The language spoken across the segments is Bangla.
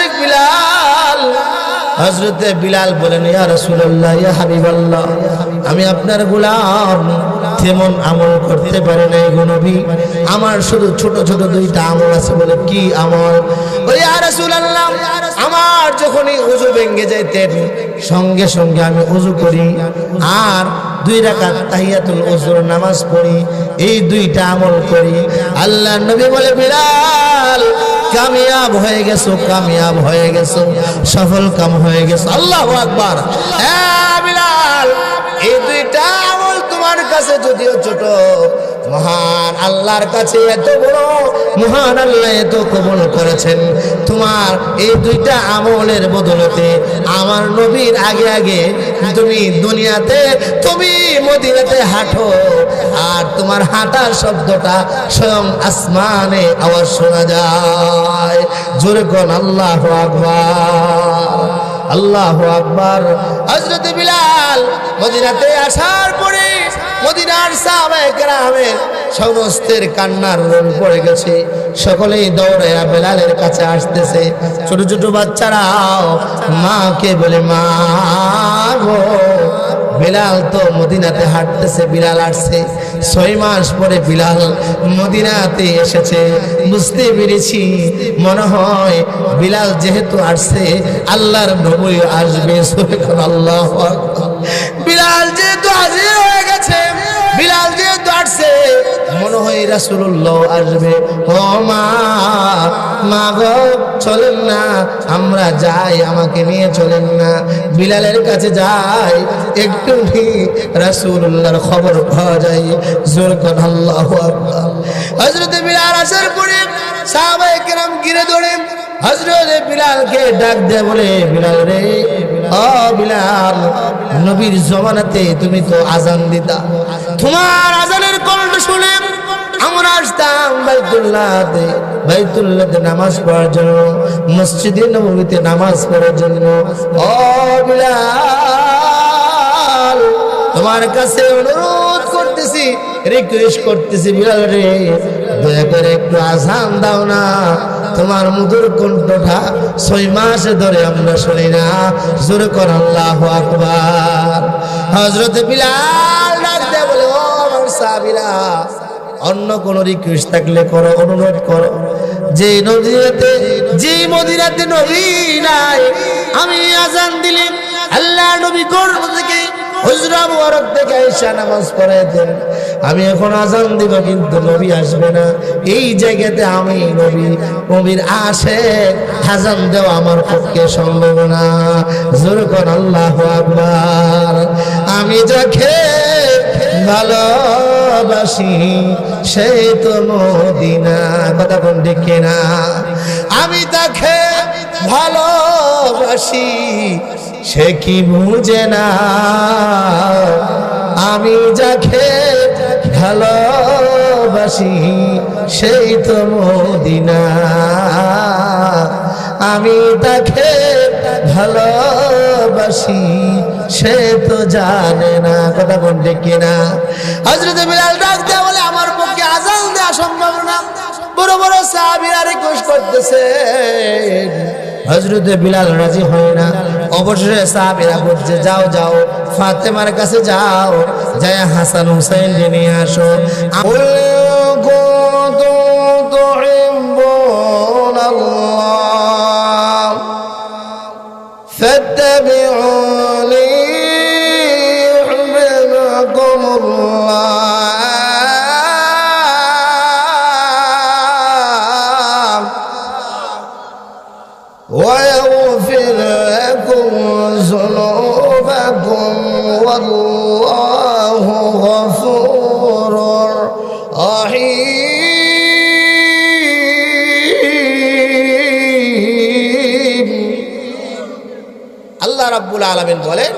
মালিক বিলাল। হযরতে বিলাল বলেন, ইয়া রাসূলুল্লাহ, ইয়া হাবিবাল্লাহ, আমি আপনার গোলাম তেমন আমল করতে পারি না গো নবী, আমার শুধু ছোট ছোট দুইটা আমল আছে। বলে কি আমল? বলে ইয়া রাসূলুল্লাহ, আমার যখনই ওযু ভেঙে যাইতেন সঙ্গে সঙ্গে আমি ওযু করি আর 2 রাকাত তাহিয়াতুল ওযুর নামাজ পড়ি, এই দুইটা আমল করি। আল্লাহর নবী বলে, বিলাল কামিয়াব হয়ে গেছো, কামিয়াব হয়ে গেছো, সফল কাম হয়ে গেছো। আল্লাহু আকবার। বিলাল, এই দুইটা আমল তোমার কাছে যদিও ছোট, মহান আল্লাহর কাছে এত বড়, মহান আল্লাহ এত কবুল করেছেন। তোমার এই দুইটা আমলের বদলতে আমার নবীর আগে আগে তুমি দুনিয়াতে, তুমি মদিনাতে হাঁটো, আর তোমার হাঁটার শব্দটা স্বয়ং আসমানে আওয়াজ শোনা যায়। জোরে কোন আল্লাহু আকবার, আল্লাহু আকবার। হযরত বিলাল মদিনাতে আসার পরে মদিনার সাহাবায়ে কেরামের সমস্তের কান্নার রোল পড়ে গেছে। সকলেই দৌড়ে বিলালের কাছে আসতেছে। ছোট ছোট বাচ্চারাও মাকে বলে, মা গো, বিলাল তো মদিনাতে হাঁটতেছে। বিলাল আসছে 6 মাস পরে বিলাল মদিনাতে এসেছে। বুঝতে পেরেছি মনে হয় বিলাল যেহেতু আসছে আল্লাহর নবী আসবে। আল্লাহু আকবার। বিলাল যেহেতু হাজির হয়ে গেছে, বিলাল যেহেতু আসছে, মনে হয় রাসূলুল্লাহ আসবে। ও মা, মা গো, চলেন না আমরা যাই, আমাকে নিয়ে চলেন না, বিলালের কাছে যাই, একটু রাসূলুল্লাহর খবর পাওয়া যায়। জোর করে আল্লাহু আকবার। হযরত বিলাল আসার পরে সাহাবায়ে কেরাম ঘিরে ধরে হযরত বিলালকে ডাক দেয়, বলে, বিলাল রে, ও বিলাল, নবীর জমানাতে তুমি তো আজান দিতা, তোমার আজানের কণ্ঠ শুনে আমরা আসতাম বাইতুল্লাহতে নামাজ পড়ার জন্য, মসজিদে নববীতে নামাজ পড়ার জন্য। ও বিলাল, তোমার কাছে অনুরোধ করতেছি, রিকোয়েস্ট করতেছি, বিলাল রে, দয়া করে একটু আজান দাও না, তোমার মধুর কণ্ঠটা 6 মাস ধরে আমরা শুনি না। জোরে কর আল্লাহু আকবার। হযরত বিলাল ডাক দেয়, বলে, ও আমার সাহাবীরা, অন্য কোন রিকোয়েস্ট থাকলে করো, অনুরোধ করো। যে মদিনাতে নবী নাই, আমি আজান দিলে আল্লাহ নবী গর্ভ থেকে হুজরা মুবারক থেকে আয়েশা নামাজ পড়াইতেন, আমি এখন আজান দিব কিন্তু নবী আসবে না। এই জায়গাতে আমি নবীর আশিক আজান দেওয়া আমার পক্ষে সম্ভব না। জোরে কোন আল্লাহু আকবার। আমি যাকে ভালোবাসি সেই তো মদিনা, কথা কোন দেখে না, আমি তাকে ভালোবাসি সে কি বুঝে না, আমি যাকে ভালোবাসি সেই তো মদিনা, আমি তাকে ভালোবাসি সে তো জানে না, কথা কোন ঠিক না। হযরত বিলাল ডাক দেয়া, বলে, আমার পক্ষে আজান দেওয়া সম্ভব না। বড় বড় সাহাবীরা রিকোয়েস্ট করতেছে, হযরত বিলাল রাজি হয় না। অবশেষে সাহাবীরা বলছে, যাও যাও, ফাতেমার কাছে যাও, যায় হাসান হুসাইন নিয়ে আসো। فاتبعوني يحببكم الله ويغفر لكم ذنوبكم والله غفور رحيم। আল্লাহ রাব্বুল আলামিন বলেন,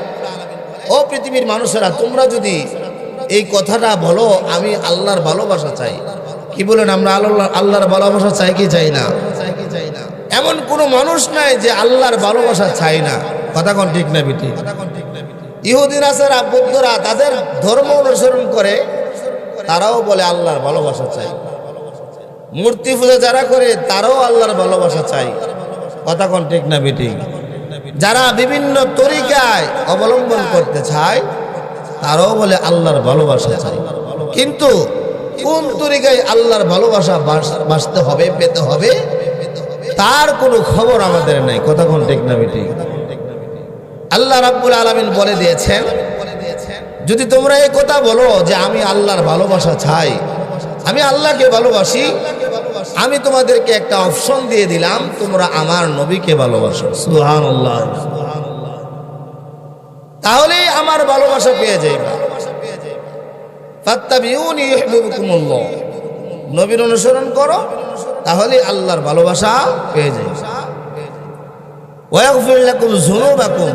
ও পৃথিবীর মানুষেরা, তোমরা যদি এই কথাটা বলো আমি আল্লাহর ভালোবাসা চাই, কি বলেন, আমরা আল্লাহর ভালোবাসা চাই কি চাই না? এমন কোনো মানুষ নাই যে আল্লাহর ভালোবাসা চাই না, কথা কোন ঠিক না বিটি? ইহুদি নাসারা বৌদ্ধরা তাদের ধর্ম অনুসরণ করে, তারাও বলে আল্লাহর ভালোবাসা চাই। মূর্তি পূজা যারা করে তারাও আল্লাহর ভালোবাসা চাই। কথা কোন ঠিক না বেঠিক? যারা বিভিন্ন তরিকায় অবলম্বন করতে চায় তারাও বলে আল্লাহর ভালোবাসা চাই, কিন্তু কোন তরিকায় আল্লাহর ভালোবাসা বাঁচতে হবে, পেতে হবে, তার কোনো খবর আমাদের নাই। কথা কোন ঠিক না বেঠিক? আল্লাহ রাব্বুল আলামিন বলে দিয়েছেন, যদি তোমরা এই কথা বলো যে আমি আল্লাহর ভালোবাসা চাই, আমি আল্লাহকে ভালোবাসি, আমি তোমাদেরকে একটা অপশন দিয়ে দিলাম, তোমরা আমার নবীকে ভালোবাসো। সুবহানাল্লাহ। তাহলেই আমার ভালোবাসা পেয়ে যাইবা। ফাত্তাবিউনি ইউহিব্বুকুমুল্লাহ, নবীর অনুসরণ করো, তাহলে আল্লাহর ভালোবাসা পেয়ে যাইবা। ওয়া ইয়াগফির লাকুম যুনুবাকুম,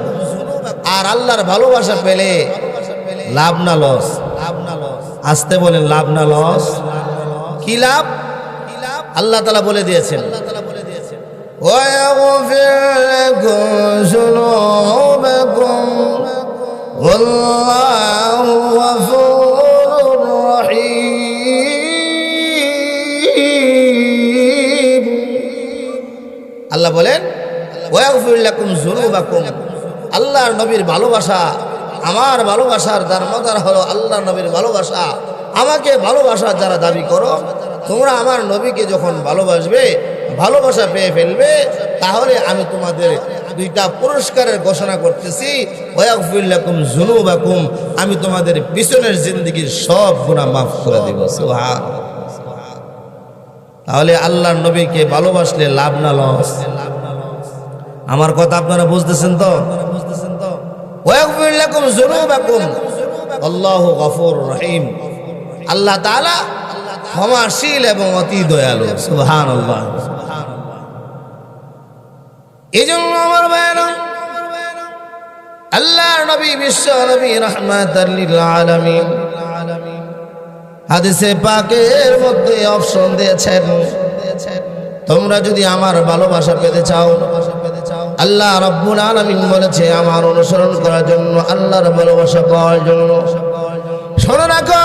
আর আল্লাহর ভালোবাসা পেলে লাভ না লস? আসতে বলেন, লাভ না লস? কি লাভ? আল্লাহ তাআলা বলে দিয়েছেন, ওয়া ইয়াগফির লাকুম যুনুবাকুম ওয়াল্লাহু গফুরুর রহিম। আল্লাহ বলেন ওয়া ইয়াগফির লাকুম যুনুবাকুম, আল্লাহর নবীর ভালোবাসা, আমার ভালোবাসার দারমদার হলো আল্লাহর নবীর ভালোবাসা। আমাকে ভালোবাসা যারা দাবি করো, তোমরা আমার নবীকে যখন ভালোবাসবে, ভালোবাসা পেয়ে ফেলবে, তাহলে আমি তোমাদের দুইটা পুরস্কারের ঘোষণা করতেছি। ওয়া ইয়াগফির লাকুম যুনুবাকুম, আমি তোমাদের পিছনের জিন্দেগীর সব গুনাহ মাফ করে দেব। সুবহানাল্লাহ। তাহলে আল্লাহর নবীকে ভালোবাসলে লাভ না লস? আমার কথা আপনারা বুঝতেছেন তো? ওয়া ইয়াগফির লাকুম যুনুবাকুম আল্লাহু গফুরুর রহিম, আল্লাহ তাআলা ক্ষমাশীল এবং অতি দয়ালু। সুবহানাল্লাহ। এজন্য আমার ভাইরা, আল্লাহর নবী বিশ্ব নবী রাহমাতাল লিল আলামিন হাদিসে পাকের মধ্যে অপশন দিয়েছেন, তোমরা যদি আমার ভালোবাসা পেতে চাও, আল্লাহ রাব্বুল আলামিন বলেছে আমার অনুসরণ করার জন্য, আল্লাহর ভালোবাসা পাওয়ার জন্য। শোনো রাখো,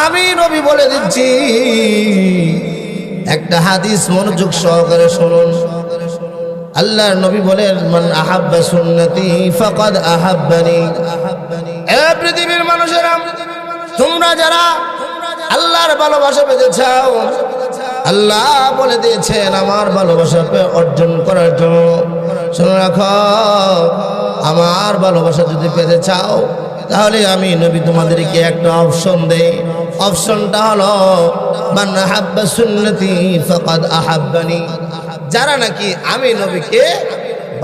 আমি নবী বলে দিচ্ছি একটা হাদিস, মনোযোগ সহকারে শুনুন। আল্লাহর নবী বলেন, মান আহাব্বা সুন্নতি ফাকাদ আহাব্বানি। এ পৃথিবীর মানুষেরা, তোমরা যারা আল্লাহর ভালোবাসা পেতে চাও, আল্লাহ বলে দিয়েছেন আমার ভালোবাসা অর্জন করার জন্য, শুনে রাখো, আমার ভালোবাসা যদি পেতে চাও, তাহলে আমি নবী তোমাদেরকে একটা অপশন দেই। অপশনটা হলো মান আহাব্বা সুন্নতি ফাকাদ আহাব্বানি। যারা নাকি আমি নবীকে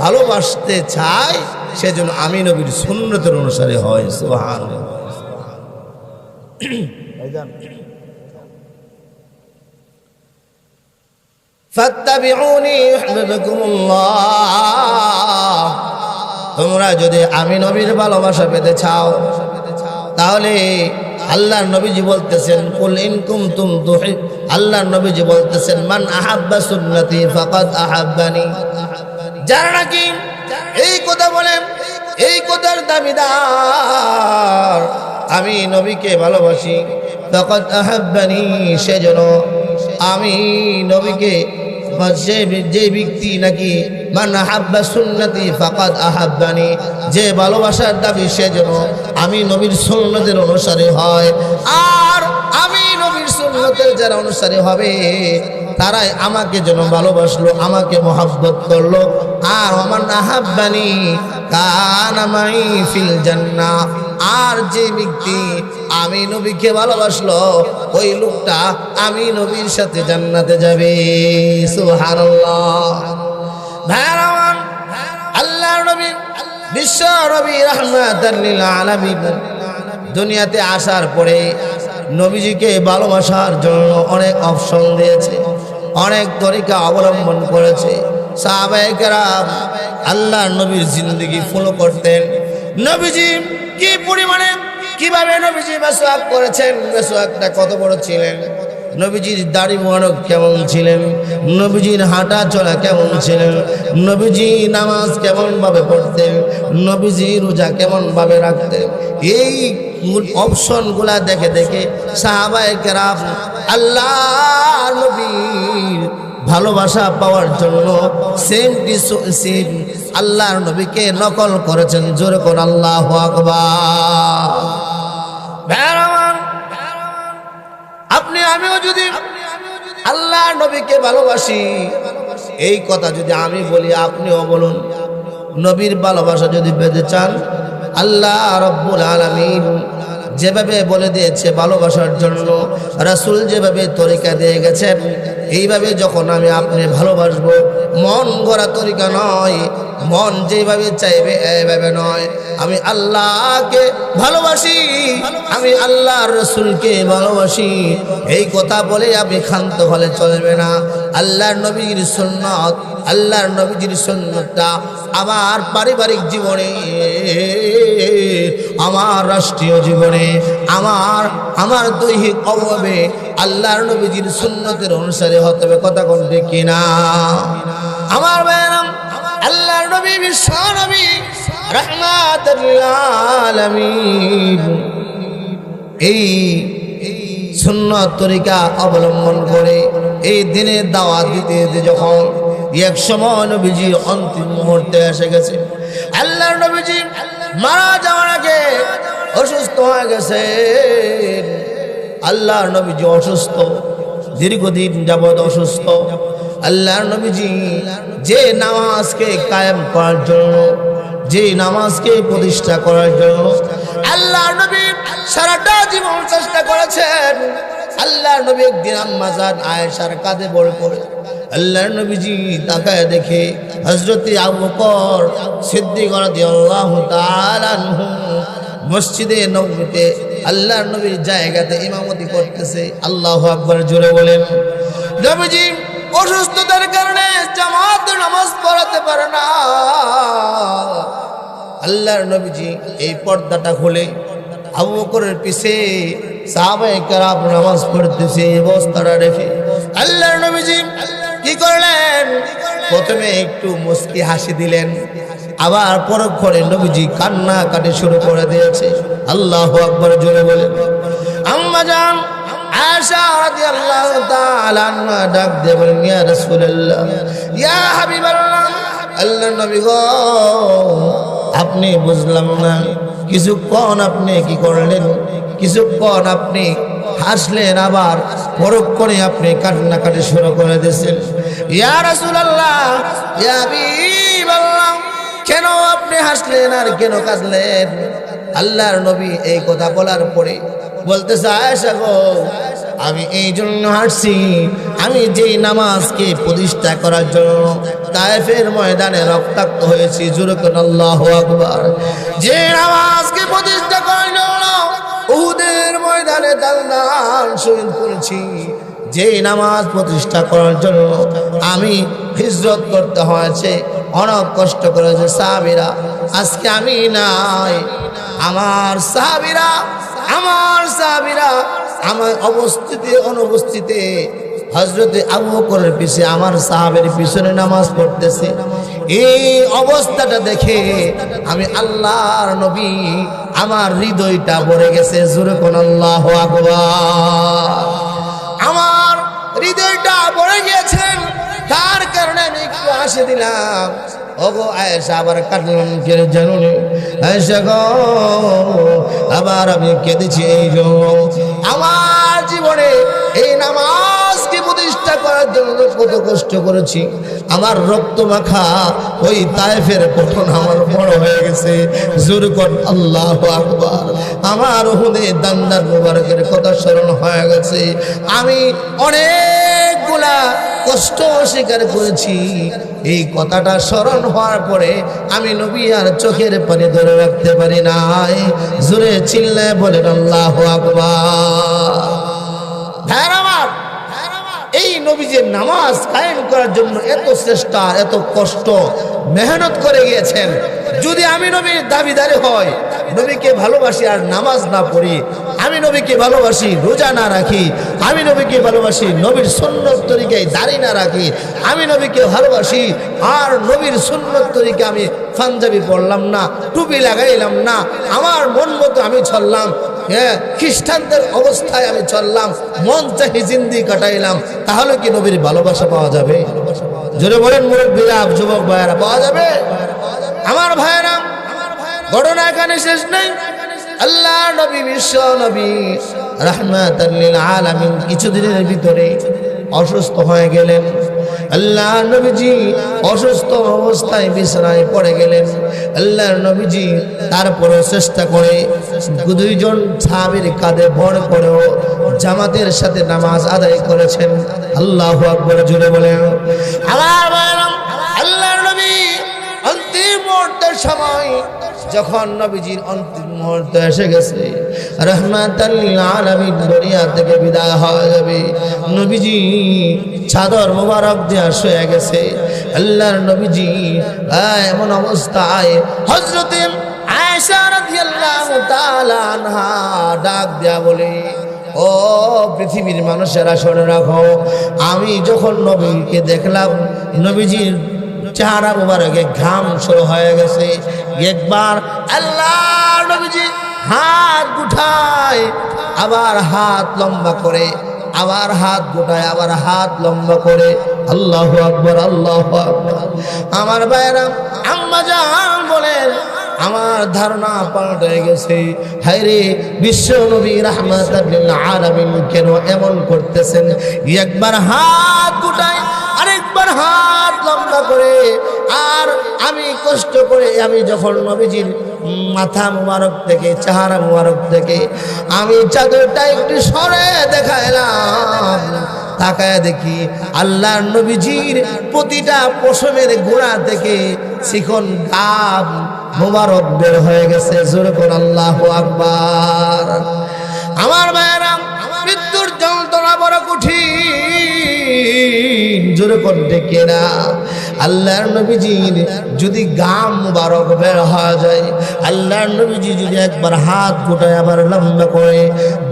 ভালোবাসতে চায়, সেজন্য আমি নবীর সুন্নতের অনুসারে হয়। সুবহানাল্লাহ। ফাত্তাবিউনি ইউহিব্বুকুমুল্লাহ, তোমরা যদি আমি নবীর ভালোবাসা পেতে চাও, তাহলে আল্লাহর নবীজি বলতেছেন, কুল ইন কুনতুম তুহিব, আল্লাহর নবীজি বলতেছেন মান আহাব্বা সুন্নতি ফাকাদ আহাব্বানি। যারা নাকি এই কথা বলেন, এই কথার দাবিদার আমি নবীকে ভালোবাসি, ফাকাদ আহাব্বানি, সেজন্য আমি নবীকে, যে ব্যক্তি নাকি মান আহাব্বা সুন্নতি ফাকাদ আহাব্বানি, যে ভালোবাসার দাবি, সেজন্য আমি নবীর সুন্নতের অনুসারী হয়। আর আমি নবীর সুন্নতের যারা অনুসারী হবে, তারাই আমাকে যেন ভালোবাসলো, আমাকে মহব্বত করলো। আর ওমান আহাব্বানি কানা মাই ফিল জান্নাহ, আর যে ব্যক্তি আমি নবীকে ভালোবাসলো, ওই লোকটা আমি নবীর সাথে জান্নাতে যাবে। সুবহানাল্লাহ। ভাইরামান, আল্লাহর নবী বিশ্ব নবী রাহমাতাল লিল আলামিন দুনিয়াতে আসার পরে নবীজিকে ভালোবাসার জন্য অনেক অপশন দিয়েছে, অনেক তরিকা অবলম্বন করেছে। সাহাবায়ে কেরাম আল্লাহর নবীর জিন্দেগি ফলো করতেন। নবীজি কি পরিমাণে, কিভাবে নবীজি মেসওয়াক করেছেন, মেসওয়াকটা কত বড় ছিলেন, নবীজির দাড়ি মোবারক কেমন ছিলেন, নবীজির হাঁটা চলা কেমন ছিলেন, নবীজি নামাজ কেমন ভাবে পড়তেন, নবীজি রোজা কেমন ভাবে রাখতেন, এই অপশনগুলা দেখে দেখে সাহাবায়ে কেরাম আল্লাহর নবীর ভালোবাসা পাওয়ার জন্য সেম টু সেম আল্লাহর নবীকে নকল করেছেন। জোরে কোন আল্লাহু আকবার। আপনি আমিও যদি আল্লাহর নবীকে ভালোবাসি, এই কথা যদি আমি বলি আপনিও বলুন, নবীর ভালোবাসা যদি পেতে চান, আল্লাহ রাব্বুল আলামিন যেভাবে বলে দিয়েছে ভালোবাসার জন্য, রাসূল যেভাবে তরিকা দিয়ে গেছেন, এইভাবে যখন আমি আপনি ভালোবাসবো, মন গড়া তরিকা নয়, মন যেভাবে চাইবে এইভাবে নয়। আমি আল্লাহকে ভালোবাসি, আমি আল্লাহর রাসূলকে ভালোবাসি, এই কথা বলে আমি ক্ষান্ত হলে চলবে না। আল্লাহর নবীর সুন্নাত, আল্লাহর নবীর সুন্নাতটা আমার পারিবারিক জীবনে, আমার রাষ্ট্রীয় জীবনে, আমার দৈহিক অভাবে আল্লাহর নবীর সুন্নতের অনুসারে হতে হবে। কথা কোন ঠিক কিনা? আমার ভাইরাম, আল্লাহর নবী বিশ্ব নবী রাহমাতুল লিল আলামিন এই সুন্নত তরিকা অবলম্বন করে এই দিনে দাওয়াত দিতে যখন এক সময় নবীজির অন্তিম মুহূর্তে এসে গেছে, আল্লাহর নবীজি মারা যাওয়ার আগে অসুস্থ হয়ে গেছে। আল্লাহর নবীজি অসুস্থ, দীর্ঘদিন যাবৎ অসুস্থ। আল্লাহর নবীজি যে নামাজকে কায়েম করার জন্য, যে নামাজকে প্রতিষ্ঠা করার জন্য আল্লাহর নবী সারাটা জীবন চেষ্টা করেছেন। আল্লাহর নবী একদিন আম্মা জান আয়েশার কাঁধে বড় পড়ে আল্লাহর নবীজি তাকায় দেখে হযরত আবু বকর সিদ্দিক রাদিয়াল্লাহু তাআলা আনহু মসজিদে নববীতে আল্লাহর নবীর জায়গাতে ইমামতি করতেছে। আল্লাহু আকবার জোরে বলেন। নবীজি অসুস্থতার কারণে জামাত নামাজ পড়াতে পারে না। আল্লাহর নবীজি এই পর্দাটা খুলে আবু বকরের পিছে সাহাবায়ে কেরাম নামাজ পড়তেছে, অবস্থাটা রেখে আল্লাহর নবীজি কি করলেন? প্রথমে একটু মুস্কি হাসি দিলেন, আবার পরক্ষণে নবীজি কান্না কাটে শুরু করে দিয়েছে। আল্লাহু আকবার জোরে বলেন। আম্মা জান আয়েশা রাদিয়াল্লাহু তাআলা আনহা ডাক দিয়ে বলেন, ইয়া রাসূলুল্লাহ, ইয়া হাবিবাল্লাহ, আল্লাহর নবী গো, আপনি বুঝলাম না, কিছুক্ষণ আপনি কি করলেন? কিছুক্ষণ আপনি হাসলেন, আবার পরক্ষণে আপনি কান্নাকাটি শুরু করে দিয়েছেন। ইয়া রাসূলুল্লাহ, ইয়া হাবিবাল্লাহ, কেন আপনি হাসলেন আর কেন কাঁদলেন? আল্লাহর নবী এই কথা বলার পরে বলতেছে, আয়েশা গো, আমি এই জন্য হাসছি, আমি যেই নামাজকে প্রতিষ্ঠা করার জন্য তায়েফের ময়দানে রক্তাক্ত হয়েছি। জোরে বলেন আল্লাহু আকবার। যে নামাজকে প্রতিষ্ঠা করার জন্য উহুদের ময়দানে দান শহীদ করেছি, যে নামাজ প্রতিষ্ঠা করার জন্য আমি হিজরত করতে হয়েছে, অনেক কষ্ট করেছে সাহাবীরা, আজকে আমি নাই, আমার সাহাবীরা আমার অনুপস্থিতে হযরত আবু বকরের পিছে আমার সাহাবের পিছনে নামাজ পড়তেছে। এই অবস্থাটা দেখে আমি আল্লাহর নবী, আমার হৃদয়টা ভরে গেছে। জোরে কোন আল্লাহু আকবার। আমার হৃদয়টা ভরে গিয়েছেন, তার কারণে আমি একটু হাসি দিলাম। ওগো আয়েশা, আবার কাটলাম কেন জানুনি? আয়েশা গো, আবার আমি কেঁদেছি এই জন্য, আমার জীবনে এই নামাজকে প্রতিষ্ঠা করার জন্য কত কষ্ট করেছি। আমার রক্ত মাখা ওই তায়েফের পতন আমার বড় হয়ে গেছে। জোরে কোন আল্লাহু আকবার। আমার উহুদে দান্দার মুবারকের কথা স্মরণ হয়ে গেছে। আমি অনেকগুলা কষ্ট স্বীকার করেছি। এই কথাটা স্মরণ হওয়ার পরে আমি নবী আর চোখের পানি ধরে রাখতে পারি নাই। জোরে চিল্লায় বলেন আল্লাহু আকবার। এই নবীজির নামাজ কায়েম করার জন্য এত চেষ্টা, এত কষ্ট, মেহনত করে গিয়েছেন। যদি আমি নবীর দাবিদারি হয়, নবীকে ভালোবাসি আর নামাজ না পড়ি, আমি নবীকে ভালোবাসি রোজা না রাখি, আমি নবীকে ভালোবাসি নবীর সুন্নত তরিকায় দাড়ি না রাখি, আমি নবীকে ভালোবাসি আর নবীর সুন্নত তরিকা আমি পাঞ্জাবি পড়লাম না, টুপি লাগাইলাম না, আমার মন মতো আমি চললাম, হ্যাঁ খ্রিস্টানদের অবস্থায় আমি চললাম, মন চাহি জিন্দি কাটাইলাম, তাহলে কি নবীর ভালোবাসা পাওয়া যাবে? জোরে বলেন মুরব্বীরা, যুবক ভাইয়েরা, পাওয়া যাবে? আমার ভাইয়েরা, ঘটনা এখানে শেষ নেই। আল্লাহ নবী, বিশ্ব নবী রাহমাতাল লিল আলামিন কিছুদিনের ভিতরে অসুস্থ হয়ে গেলেন। আল্লাহ নবীজি অসুস্থ অবস্থায় বিছানায় পড়ে গেলেন। আল্লাহ নবীজি তারপরে চেষ্টা করে দুইজন সাহাবীর কাঁধে ভর করেও জামাতের সাথে নামাজ আদায় করেছেন। আল্লাহু আকবার, জোরে বলেন। আমার ভাইরা, আল্লাহর নবী অন্তিম মুহূর্তের সময় যখন নবীজির অন্তিম মুহূর্ত এসে গেছে, রাহমাতাল লিল আলামিন দুনিয়া থেকে বিদায় হয়ে যাবে, নবীজি চাদর মোবারক দিয়ে শুয়ে গেছে। আল্লাহর নবীজি এমন অবস্থায় হযরতে আয়েশা রাদিয়াল্লাহু তাআলা আনহা ডাক দেয়া বলে, ও পৃথিবীর মানুষেরা শুনে রাখো, আমি যখন নবীকে দেখলাম নবীজির চেহারা মোবারকে ঘাম শুরু হয়ে গেছে। একবার আল্লাহ নবীজি হাত উঠায়, আবার হাত লম্বা করে, আবার হাত গোটায়, আবার হাত লম্বা করে। আল্লাহু আকবার, আল্লাহু আকবার। আমার ভাইরা, আম্মা জান বলেন, আমার ধারণা পাল্টে গেছে। হায়রে, বিশ্ব নবী রাহমাতাল লিল আলামিন কেন এমন করতেছেন? একবার হাত গোটায়, আরেকবার হাত লম্বা করে। আর আমি কষ্ট করে, আমি যখন নবীজির মাথা মুবারক থেকে, চেহারা মুবারক থেকে আমি চাদরটা একটু সরে দেখাইলাম, তাকায় দেখি আল্লাহর নবীজির প্রতিটা পশমের গোড়া থেকে চিকন ঘাম মুবারক বের হয়ে গেছে। জোরে কোন আল্লাহু আকবার। আমার ভাইরা, মৃত্যুর যন্ত্রণা বড় কঠিন, জোরে কোন ডেকে না। আল্লাহর নবীজির যদি গাম মুবারক বের হয়ে যায়, আল্লাহর নবীজি যদি একবার হাত গোটায় আবার লম্বা করে,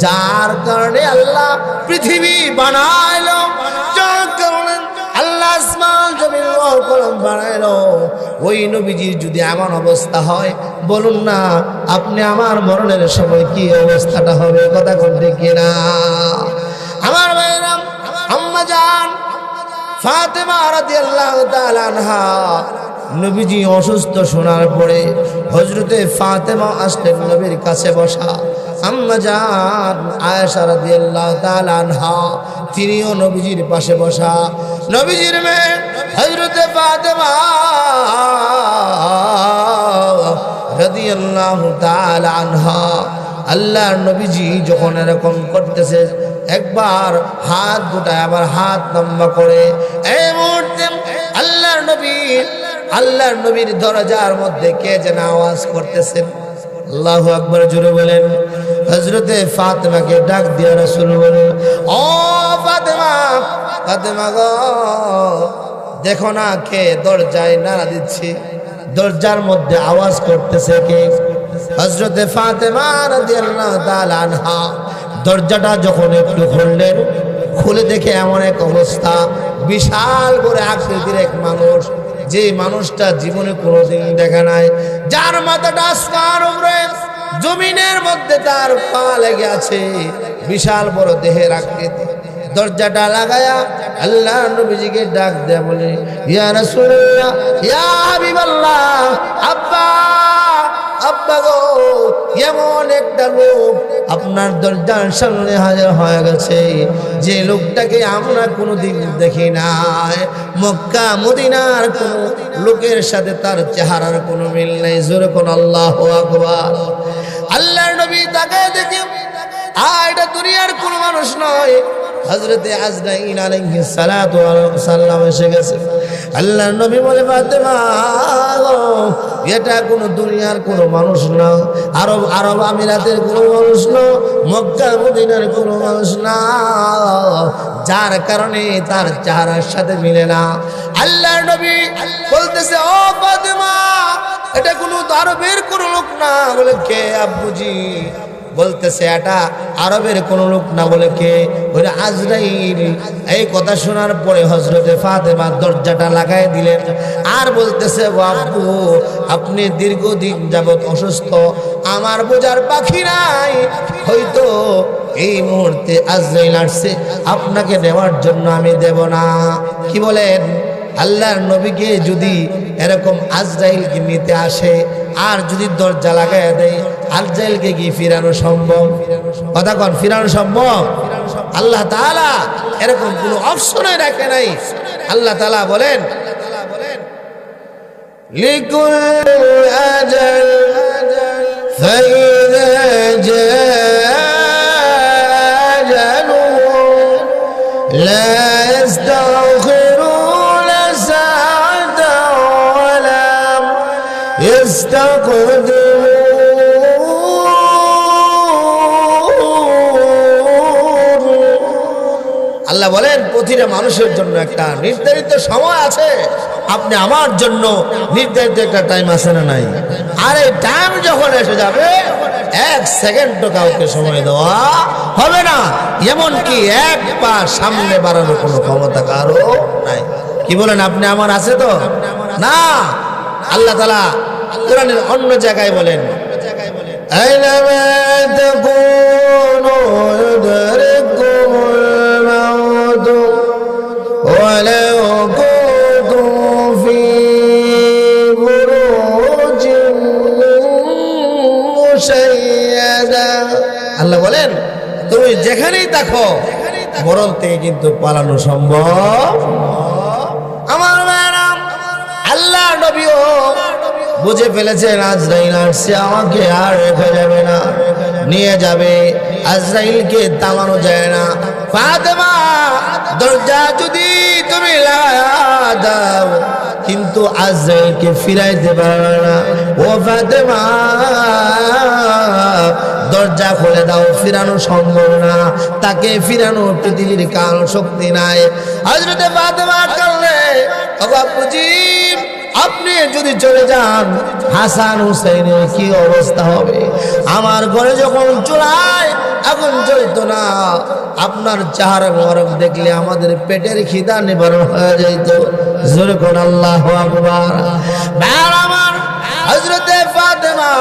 যার কারণে আল্লাহ পৃথিবী বানাইলো, যার কারণে আল্লাহ আসমান জমিন লৌহ কলম বানাইলো, ওই নবীজির যদি এমন অবস্থা হয়, বলুন না আপনি আমার মরণের সময় কি অবস্থাটা হবে? কথা বলতে কিনা? আমার ভাইরা, আম্মা জান ফাতেমা রাদিয়াল্লাহু তাআলা আনহা নবীজি অসুস্থ শোনার পরে হযরতে ফাতেমা আসলেন নবীর কাছে বসা। আম্মা জান আয়েশা রাদিয়াল্লাহু তাআলা আনহা তিনিও নবীজির পাশে বসা। নবীজির মেয়ে হযরতে ফাতেমা রাদিয়াল্লাহু তাআলা আনহা, আল্লাহর নবীজি যখন এরকম করতেছে, একবার হাত গোটায় আবার হাত লম্বা করে, এই মুহূর্তে আল্লাহর নবীর দরজার মধ্যে কে যেন আওয়াজ করতেছেন। আল্লাহু আকবার, জোরে বলেন। হযরতে ফাতেমাকে ডাক দিয়ে রাসূল বলেন, ও ফাতেমা, ফাতেমা গো, দেখো না কে দরজায় নাড়া দিচ্ছে, দরজার মধ্যে আওয়াজ করতেছে কে? হযরতে ফাতেমা রাদিয়াল্লাহু তাআলা আনহা দরজাটা যখন একটু খুললেন, খুলে দেখে এমন এক অবস্থা, বিশাল বড় আকৃতির এক মানুষ, যে মানুষটা জীবনে কোনোদিন দেখা নাই, যার মাথাটা আসমান উপরে, জমিনের মধ্যে তার পা লেগে আছে, বিশাল বড় দেহের আকৃতি। দরজাটা লাগায়া আল্লাহ নবীজিকে ডাক দেয়া বলে, ইয়া রাসূলুল্লাহ, ইয়া হাবিবাল্লাহ, আব্বা, আব্বা গো, এমন একটা লোক আপনার দরজার সামনে হাজির হয়ে গেছে, যে লোকটাকে আমরা কোনোদিন দেখি নাই। মক্কা মদিনার কোন লোকের সাথে তার চেহারার কোনো মিল নেই। জোরে কোন আল্লাহু আকবার। আল্লাহর নবী তাকে দেখে, এটা দুনিয়ার কোনো মানুষ নয়, হযরতে আজরাইল আলাইহিস সালাতু ওয়াস সালাম এসে গেছে। আল্লাহর নবী বলে, ফাতেমা গো, এটা কোনো দুনিয়ার কোনো মানুষ না, আরব আমিরাতের কোনো মানুষ না, মক্কা মদিনার কোনো মানুষ না, যার কারণে তার চেহারার সাথে মিলে না। আল্লাহর নবী বলতেছে, ও ফাতেমা, এটা কোনো আরবের কোনো লোক না। বলে, কে আব্বুজি? বলতেছে এটা আরবের কোন লোক না, বলে কে? ওই আজরাইল। এই কথা শোনার পরে হযরতে ফাতেমা দরজাটা লাগাই দিলেন আর বলতেছে, বাবু আপনি দীর্ঘদিন যাবত অসুস্থ, আমার বোঝার বাকি নাই, হয়তো এই মুহূর্তে আজরাইল আসছে, আপনাকে নেওয়ার জন্য আমি দেব না। কি বলেন? আল্লাহর নবীকে যদি এরকম আজরাইলকে নিতে আসে আর যদি দরজা লাগাই দেয়, আজরাইলকে কি ফিরানো সম্ভব? কথা কন, ফিরানো সম্ভব? আল্লাহ তাআলা এরকম কোনো অপশনে রাখে নাই। আল্লাহ তাআলা বলেন, লিকুল আজাল ফাইযা জাআ আজালুহু লা ইস্তাখিরুনা সাআতাও ওয়া লা ইস্তাকদিমুন। আল্লাহ বলেন, প্রতিটা মানুষের জন্য একটা নির্ধারিত সময় আছে। আপনি আমার জন্য নির্ধারিত একটা টাইম আছে না নাই? আর এই টাইম যখন এসে যাবে, এক সেকেন্ডও কাউকে সময় দেওয়া হবে না, এমনকি এক পা সামনে বাড়ানোর কোনো ক্ষমতা কারো নাই। কি বলেন? আপনি আমার আছে তো না? আল্লাহ তাআলা কোরআনের অন্য জায়গায় বলেন, আইনামা তাকুনু ইউদরিকুমুল মাউতু ওয়ালাউ কুনতুম ফি বুরুজিন মুশাইয়াদা। আল্লাহ বলেন, তুমি যেখানেই থাকো মরণ থেকে কিন্তু পালানো সম্ভব। আমার মায়েরা, আল্লাহ নবীও বুঝে ফেলেছেন আজরাইল আসছে, আমাকে আর রেখে যাবে না, নিয়ে যাবে। আজরাইলকে থামানো যায় না। ফাতেমা দরজা যদি তুমি লাগায়া দাও, কিন্তু আজরাইলকে ফিরাইতে পারবে না। ও ফাতেমা দরজা খুলে দাও, ফিরানো সম্ভব না, তাকে ফিরানো পৃথিবীর কারো শক্তি নাই। হযরতে ফাতেমা কাঁদলে, ও বাপুজি আপনি যদি চলে যান, হাসান হুসাইনের কি অবস্থা হবে? আমার ঘরে যখন চুলায় আগুন জ্বলতো না, আপনার চেহারা মোবারক দেখলে আমাদের পেটের খিদা নিবারণ হয়ে যেত। জোরে কোন আল্লাহু আকবার। আমার হযরতে ফাতেমা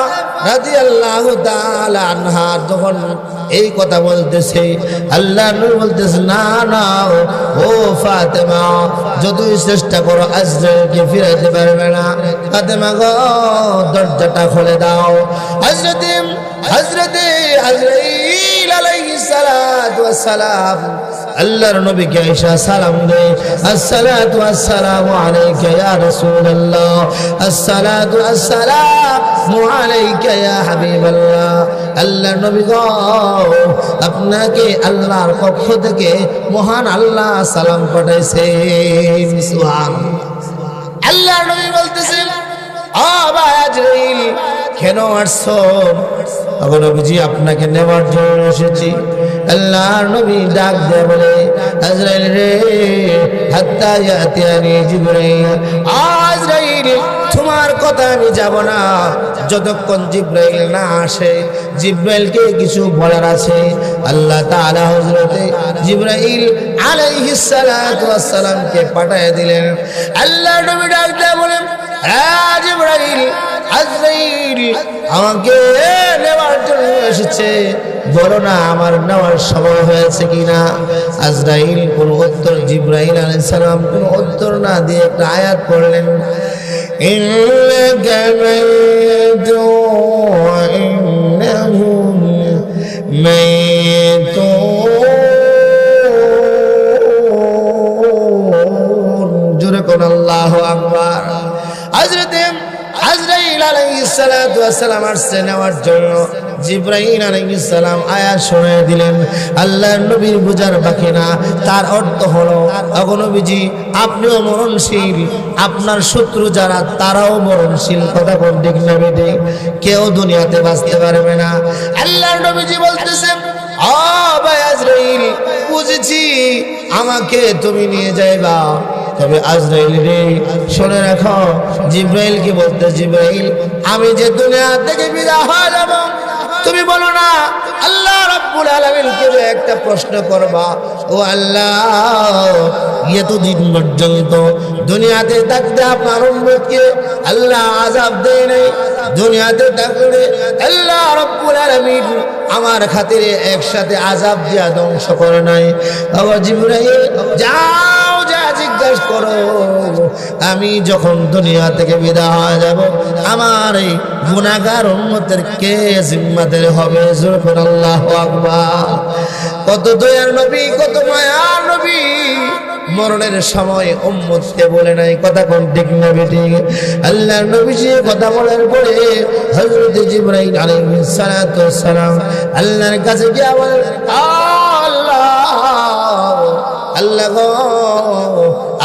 রাদিয়াল্লাহু তাআলা আনহা যখন এই কথা বলতেছে, আল্লাহ নবী বলতেছে, না না ও ফাতেমা, যতই চেষ্টা করো আজরাইলকে ফিরাইতে পারবে না। ফাতেমা গো, দরজাটা খুলে দাও। হযরতে আজরাইল আলাইহিস সালাতু ওয়াস সালাম আল্লাহর নবীকে আয়েশা সালাম দেয়, আসসালাতু ওয়াসসালামু আলাইকা ইয়া রাসূলুল্লাহ, আসসালাতু ওয়াসসালামু আলাইকা ইয়া হাবিবাল্লাহ। আল্লাহর নবী গো, আপনাকে আল্লাহর পক্ষ থেকে মহান আল্লাহ সালাম পাঠাইছেন। সুবহানাল্লাহ। আল্লাহর নবী বলতেছেন, ও ভাই আজরাইল কেন আসছো? নবীজি আপনাকে নেওয়ার জন্য এসেছি। আল্লাহর নবী ডাক দিয়ে বলে, আজরাইল রে, হাত্তা ইয়াতিয়ানি জিবরাইল। আজরাইল তোমার কথা আমি যাব না যতক্ষণ জিবরাইল না আসে। জিবরাইলকে কিছু বলার আছে। আল্লাহ তাআলা হযরতে জিবরাইল আলাইহিস সালাতু ওয়াস সালামকে পাঠিয়ে দিলেন। আল্লাহর নবী ডাক দিয়ে বলেন, জিবরাইল, আজরাইল আমাকে নেওয়ার জন্য এসেছে, বলো না আমার নেওয়ার সময় হয়েছে কিনা। আজরাইল কোন উত্তর, জিবরাইল আলাইহিস সালাম কোন উত্তর না দিয়ে একটা আয়াত পড়লেন, ইন্নাকা মাইতুন ওয়া ইন্নাহুম মাইতুন। জোরে কোন আল্লাহু আকবার। হযরতে আজরাইল আলাইহিস সালাতু ওয়াস সালাম আসছে নেওয়ার জন্য। জিবরাইল আলাইহিস সালাম আয়াত শুনিয়ে দিলেন। আল্লাহর নবীর বুঝার বাকি না। তার অর্থ হলো, ওগো নবীজি আপনিও মরণশীল, আপনার শত্রু যারা তারাও মরণশীল। কথা কোন ঠিক না বেঠিক? কেউ দুনিয়াতে বাঁচতে পারবে না। আল্লাহর নবীজি বলতেছেন, ও ভাই আজরাইল, বুঝেছি আমাকে তুমি নিয়ে যাইবা, তবে আজরাইল রে শুনে রাখো। জিবরাইল কি বলতে, জিবরাইল আমি যে দুনিয়া থেকে বিদায় হয়ে যাব, তুমি বলো না আল্লাহ রাব্বুল আলামিনকে একটা প্রশ্ন করবা, ও আল্লাহ এতদিন পর্যন্ত দুনিয়াতে থাকতে আপনার উম্মতকে আল্লাহ আযাব দেয় নাই, দুনিয়াতে থাকলে আল্লাহ রাব্বুল আলামিন আমার খাতিরে একসাথে আযাব দিয়া ধ্বংস করে নাই। ও জিবরাইল যাও, যা জিজ্ঞাসা করো, আমি যখন দুনিয়া থেকে বিদায় হয়ে যাব আমার এই গুনাহগার উম্মতের কে জিম্মাদার হবে? সুবহানাল্লাহু আকবার। কত দয়ার নবী, কত মায়ার নবী, মরণের সময় উম্মতকে বলে নাই কথা কোন ঠিক না বেঠিক। আল্লাহর নবী যে কথা বলার পরে হযরত জিবরাইল আলাইহিস সালাতু ওয়াস সালাম আল্লাহর কাছে গিয়ে বলেন, আল্লাহ গো,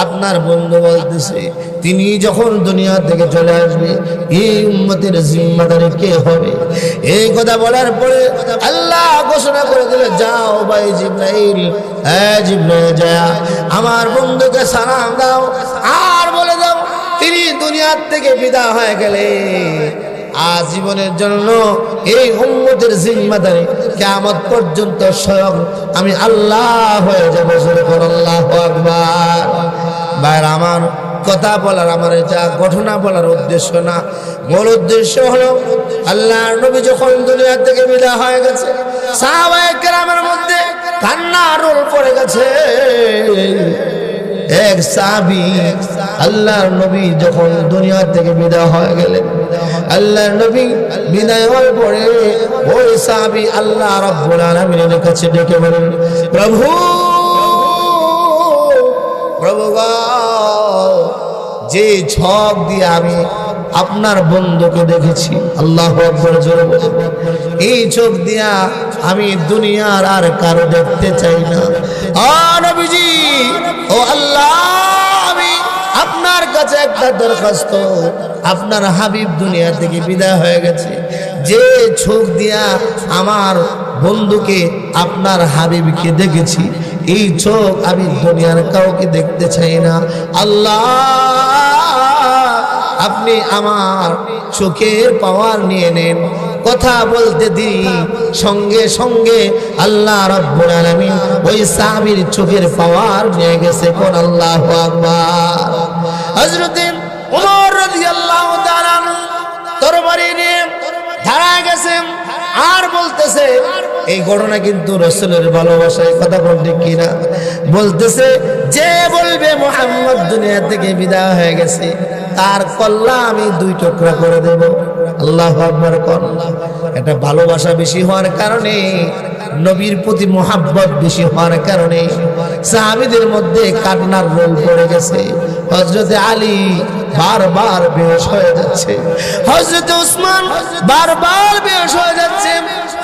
আপনার বন্ধু বলতেছে তিনি যখন দুনিয়া থেকে চলে আসবে এই উম্মতের জিম্মাদারি কে হবে? এই কথা বলার পরে আল্লাহ ঘোষণা করে দিল, যাও ভাই জিবরাইল, জিবরাইল যা আমার বন্ধুকে সালাম দাও আর বলে দাও তিনি দুনিয়ার থেকে বিদায় হয়ে গেলে আজীবনের জন্য এই উম্মতের জিম্মাদারি কিয়ামত পর্যন্ত স্বয়ং আমি আল্লাহ হয়ে যাব। সুবহানাল্লাহু আকবার। ভাইরা আমার, কথা বলার আমার এটা ঘটনা বলার উদ্দেশ্য না, মূল উদ্দেশ্য হলো আল্লাহর নবী যখন দুনিয়া থেকে বিদায় হয়ে গেছে সাহাবায়ে কেরামের মধ্যে কান্নার রোল পড়ে গেছে। এক সাহাবী আল্লাহর নবী যখন দুনিয়া থেকে বিদায় হয়ে গেলেন, আল্লাহর নবী বিদায় হওয়ার পরে ওই সাহাবী আল্লাহ রাব্বুল আলামিনের কাছে ডেকে বলেন, প্রভু প্রভু গো, যে ঝক দিয়ে আমি আপনার বন্ধুকে দেখেছি, আল্লাহু আকবার জোরে বলেন, এই চোখ দিয়া আমি দুনিয়ার আর কারো দেখতে চাই না। ও নবীজি, ও আল্লাহ, আমি আপনার কাছে একটা দরখাস্ত, আপনার হাবিব দুনিয়া থেকে বিদায় হয়ে গেছে, যে চোখ দিয়া আমার বন্ধুকে আপনার হাবিবকে দেখেছি এই চোখ আমি দুনিয়ার কাউকে দেখতে চাই না। আল্লাহ, আপনি আমার চোখের পাওয়ার নিয়ে নেন। কথা বলতে দিই সঙ্গে সঙ্গে আল্লাহ রাব্বুল আলামিন ওই সাহাবীর চোখের পাওয়ার নিয়ে গেছে। কোন আল্লাহু আকবার। হযরত ওমর রাদিয়াল্লাহু তাআলা তরবারি নিয়ে দাঁড়ায় গেছেন আর বলতেছে, এই ঘটনা কিন্তু রাসূলের ভালোবাসায়, কথা বলতে কিনা, বলতেছে যে বলবে মুহাম্মদ দুনিয়া থেকে বিদায় হয়ে গেছে তার কল্লা আমি দুই টুকরা করে দেব। আল্লাহু আকবার। এটা ভালোবাসা বেশি হওয়ার কারণে, নবীর প্রতি মুহাব্বত বেশি হওয়ার কারণে সাহাবীদের মধ্যে কান্নার রোল পড়ে গেছে। হযরত আলী বারবার বেহুশ হয়ে যাচ্ছে, হযরত উসমান বারবার বেহুশ হয়ে যাচ্ছে,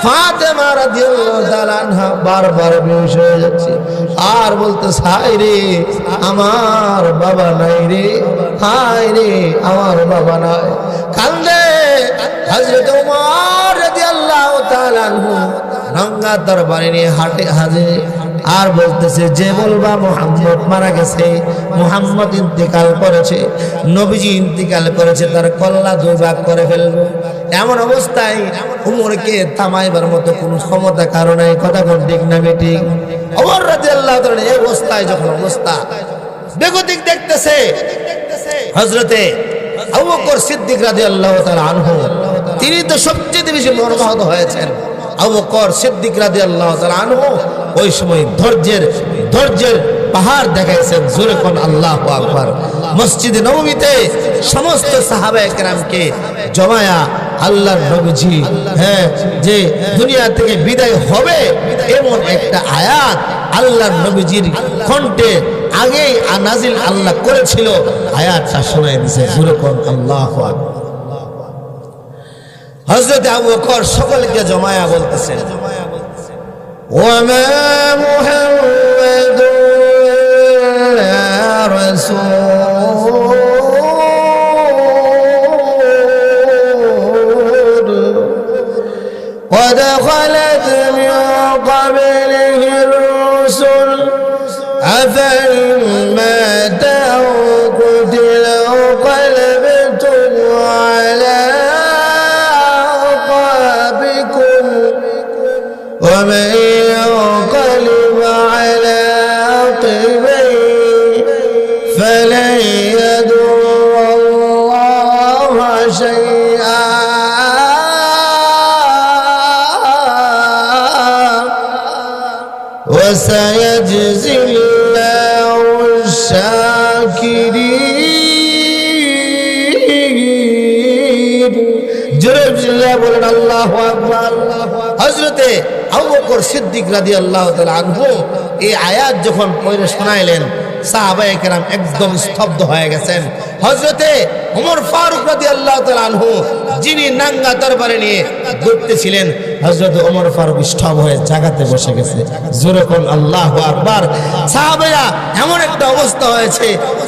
ফাতেমা রাদিয়াল্লাহু তাআলা আনহা বারবার বেহুশ হয়ে যাচ্ছে আর বলতেছে, হায় রে আমার বাবা নাই রে, হায় রে আমার বাবা নাই। কান্দে হযরত ওমর রাদিয়াল্লাহু তাআলা আনহু নঙ্গা তরবারি নিয়ে হাটে হাজির আর বলতেছে, যে বলবা মুহাম্মদ মারা গেছে, মুহাম্মদ ইন্তিকাল করেছে, নবীজি ইন্তিকাল করেছে, তার কল্লা দুই ভাগ করে ফেলবো। এমন অবস্থায় উমরকে থামাইবার মতো কোনো ক্ষমতা কারো নাই। কথা কোন ঠিক না বেঠিক? ওমর রাদিয়াল্লাহু তাআলা এই অবস্থায় যখন অবস্থা বেগতিক দেখতেছে, হযরতে আবু বকর সিদ্দিক রাদিয়াল্লাহু তাআলা আনহু তিনি তো সবচেয়ে বেশি মর্মাহত হয়েছেন। আবু বকর সিদ্দিক রাদিয়াল্লাহু তাআলা আনহু ওই সময় ধৈর্যের পাহাড় দেখাইছেন। জোরে কোন আল্লাহু আকবার। মসজিদে নববীতে সমস্ত সাহাবায়ে কেরামকে জমায়া আল্লাহর নবীজি যে দুনিয়া থেকে বিদায় হবে এমন একটা আয়াত আল্লাহর নবীজির কণ্ঠে আগেই নাজিল আল্লাহ করেছিল, আয়াতটা শোনায় দিয়েছে। জোরে কোন আল্লাহু আকবার। হযরত আবু বকর সকলকে জমায়া বলতেছেন, ওয়ামা মুহাম্মাদুর রাসূল قد خلت من قبله الرسل أفإن مات أو قتل انقلبتم على أعقابكم شيئا وسيجزي الله الشاكرين جرب الله بولن الله أكبر হযরতে আবু বকর সিদ্দিক রাদিয়াল্লাহু তাআলা আনহু এই আয়াত যখন পড়ে শোনাইলেন সাহাবায়ে কেরাম একদম স্তব্ধ হয়ে গেছেন। হযরতে ওমর ফারুক রাদিয়াল্লাহু তাআলা আনহু যিনি নাঙ্গা তরবারি নিয়ে ঘুরতেছিলেন, হযরত ওমর ফারুক স্তব্ধ হয়ে জায়গাতে বসে গেছে। জোরে কোন আল্লাহু আকবার। সাহাবায়া এমন একটা অবস্থা হয়েছে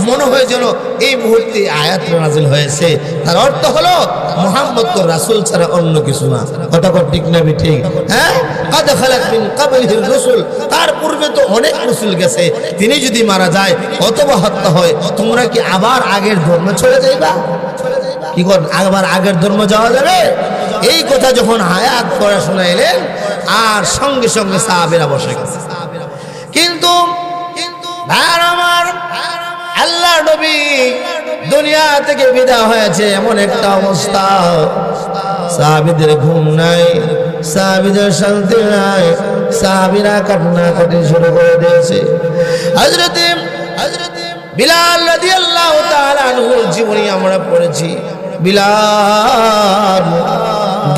মনে হয় যেন এই মুহূর্তে আয়াত নাযিল হয়েছে। তার অর্থ হলো মুহাম্মদ তো রাসূল ছাড়া অন্য কিছু না। কথা ঠিক না ঠিক? হ্যাঁ, قد خلت من قبله الرسل, তার পূর্বে তো অনেক রাসূল গেছে, তিনি যদি মারা যায় অথবা হত্যা হয় তোমরা কি আবার আগের ধর্মে চলে যাইবা? কি কর আবার আগের ধর্ম যাওয়া যাবে? এই কথা যখন আয়াত পড়া শোনাইলেন আর সঙ্গে সঙ্গে সাহাবীরা বসে গেছে। কিন্তু আমার আল্লাহর নবী দুনিয়া থেকে বিদায় হয়েছে এমন একটা অবস্থা, সাহাবীদের ঘুম নাই, সাহাবীদের শান্তি নাই, সাহাবীরা কান্নাকাটি শুরু করে দিয়েছে। হযরতে বিলাল রাদিয়াল্লাহু তাআলা আনহুর জীবনী আমরা পড়েছি। বিলাল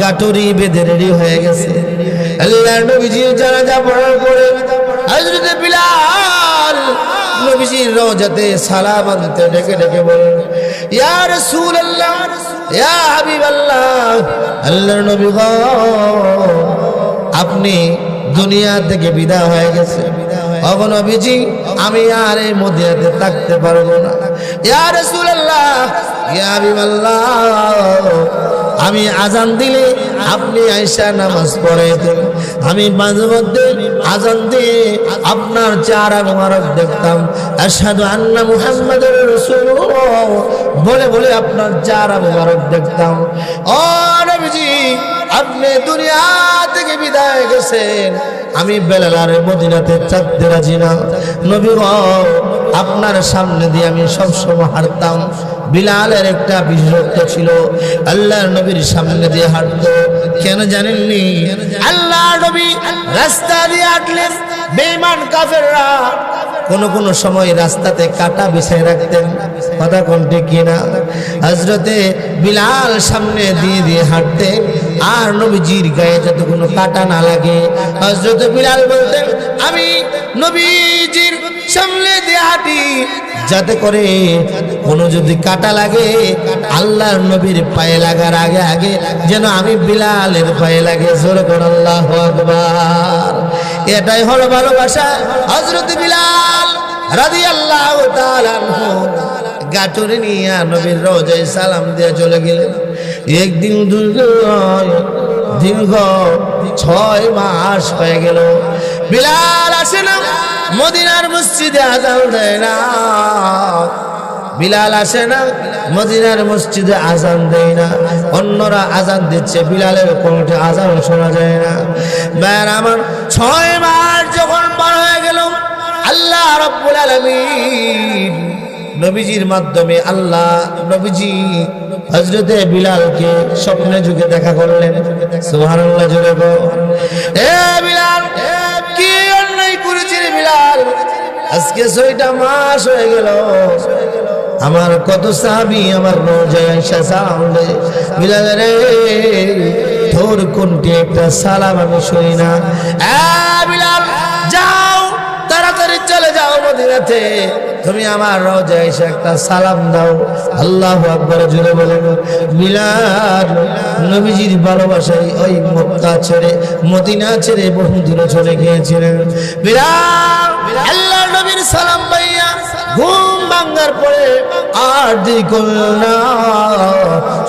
গাটুরি বেঁধে রেডি হয়ে গেছে। আল্লাহর নবীজির জানাজা পড়ার পরে হযরতে বিলাল নবীজির রওজাতে সালাম আনতে ডেকে ডেকে বলেন, ইয়া রাসূলুল্লাহ, ইয়া হাবিবাল্লাহ, আল্লাহর নবী গো আপনি দুনিয়া থেকে বিদায় হয়ে গেছে। ওগো নবীজি আমি আর এই মদিনাতে থাকতে পারবো না। ইয়া রাসূলুল্লাহ, ইয়া হাবিবাল্লাহ, আমি আজান দিলে আপনি আয়েশা নামাজ পড়াইতেন, আমি মাঝে মধ্যে আজান দিয়ে আপনার চেহারা মোবারক দেখতাম, আশহাদু আন্না মুহাম্মাদুর রাসূলুল্লাহ বলে বলে আপনার চেহারা মোবারক দেখতাম। ও নবীজি আপনি দুনিয়া থেকে বিদায় গেছেন, আমি বেলাল মদিনাতে থাকতে রাজি না। নবী গো আপনার সামনে দিয়ে আমি সবসময় হাঁটতাম। বিলালের একটা বিশেষত্ব ছিল, আল্লাহর নবীর সামনে দিয়ে হাঁটতো। কেন জানেননি? আল্লাহর নবী রাস্তা দিয়ে হাঁটলেন, বেঈমান কাফেররা কোন সময় রাস্তাতে কাটা বিছাই রাখতেন। কথা কোনটি কিনা? হযরতে বিলাল সামনে দিয়ে দিয়ে হাঁটতেন আর নবীজির গায়ে যাতে কোনো কাটা না লাগে হযরতে বিলাল বলতেন আমি নবীজির সামনে দিয়ে হাঁটি যাতে করে কোনো যদি কাটা লাগে আল্লাহর নবীর পায়ে লাগার আগে আগে যেন আমি বিলালের পায়ে লাগে। জোরে করে আল্লাহু আকবার। এটাই হলো ভালোবাসা। হযরত বিলাল রাদিয়াল্লাহু তাআলা আনহু গাটুরি নিয়ে নবীর রওজায় সালাম দিয়ে চলে গেলেন। একদিন দীর্ঘ 6 মাস হয়ে গেল বিলাল আসে না, মদিনার মসজিদে আযান দেয় না। বিলাল আসে না, মদিনার মসজিদে আযান দেয় না। অন্যরা আযান দিচ্ছে, বিলালের কোনটা আযান শোনা যায় না। ভাইরা আমার 6 মাস যখন পার হয়ে গেল, আল্লাহ রাব্বুল আলামিন নবীজির মাধ্যমে আল্লাহ নবীজি হযরতে বিলালকে স্বপ্নে যুগে দেখা করলেন। সুবহানাল্লাহ জোরে বল। এ বিলাল কি অন্যায় করেছিস রে বিলাল? আজকে 6টা মাস হয়ে গেল, আমার কত সাহাবী আমার রোজায় এসে সালাম দেয়, বিলাল রে তোর কোনটি একটা সালাম আমি শুনি না। বিলাল যাও তাড়াতাড়ি চলে যাও মদিনাতে, তুমি আমার রওজায় এসে একটা সালাম দাও। আল্লাহু আকবার জোরে বলেন। বিলাল নবীজির ভালোবাসায় ওই মক্কা ছেড়ে মদিনা ছেড়ে বহু দূরে চলে গিয়েছিলেন। বিলাল আল্লাহর নবীর সালাম পাইয়া ঘুম ভাঙার পরে আর দেরি করল না,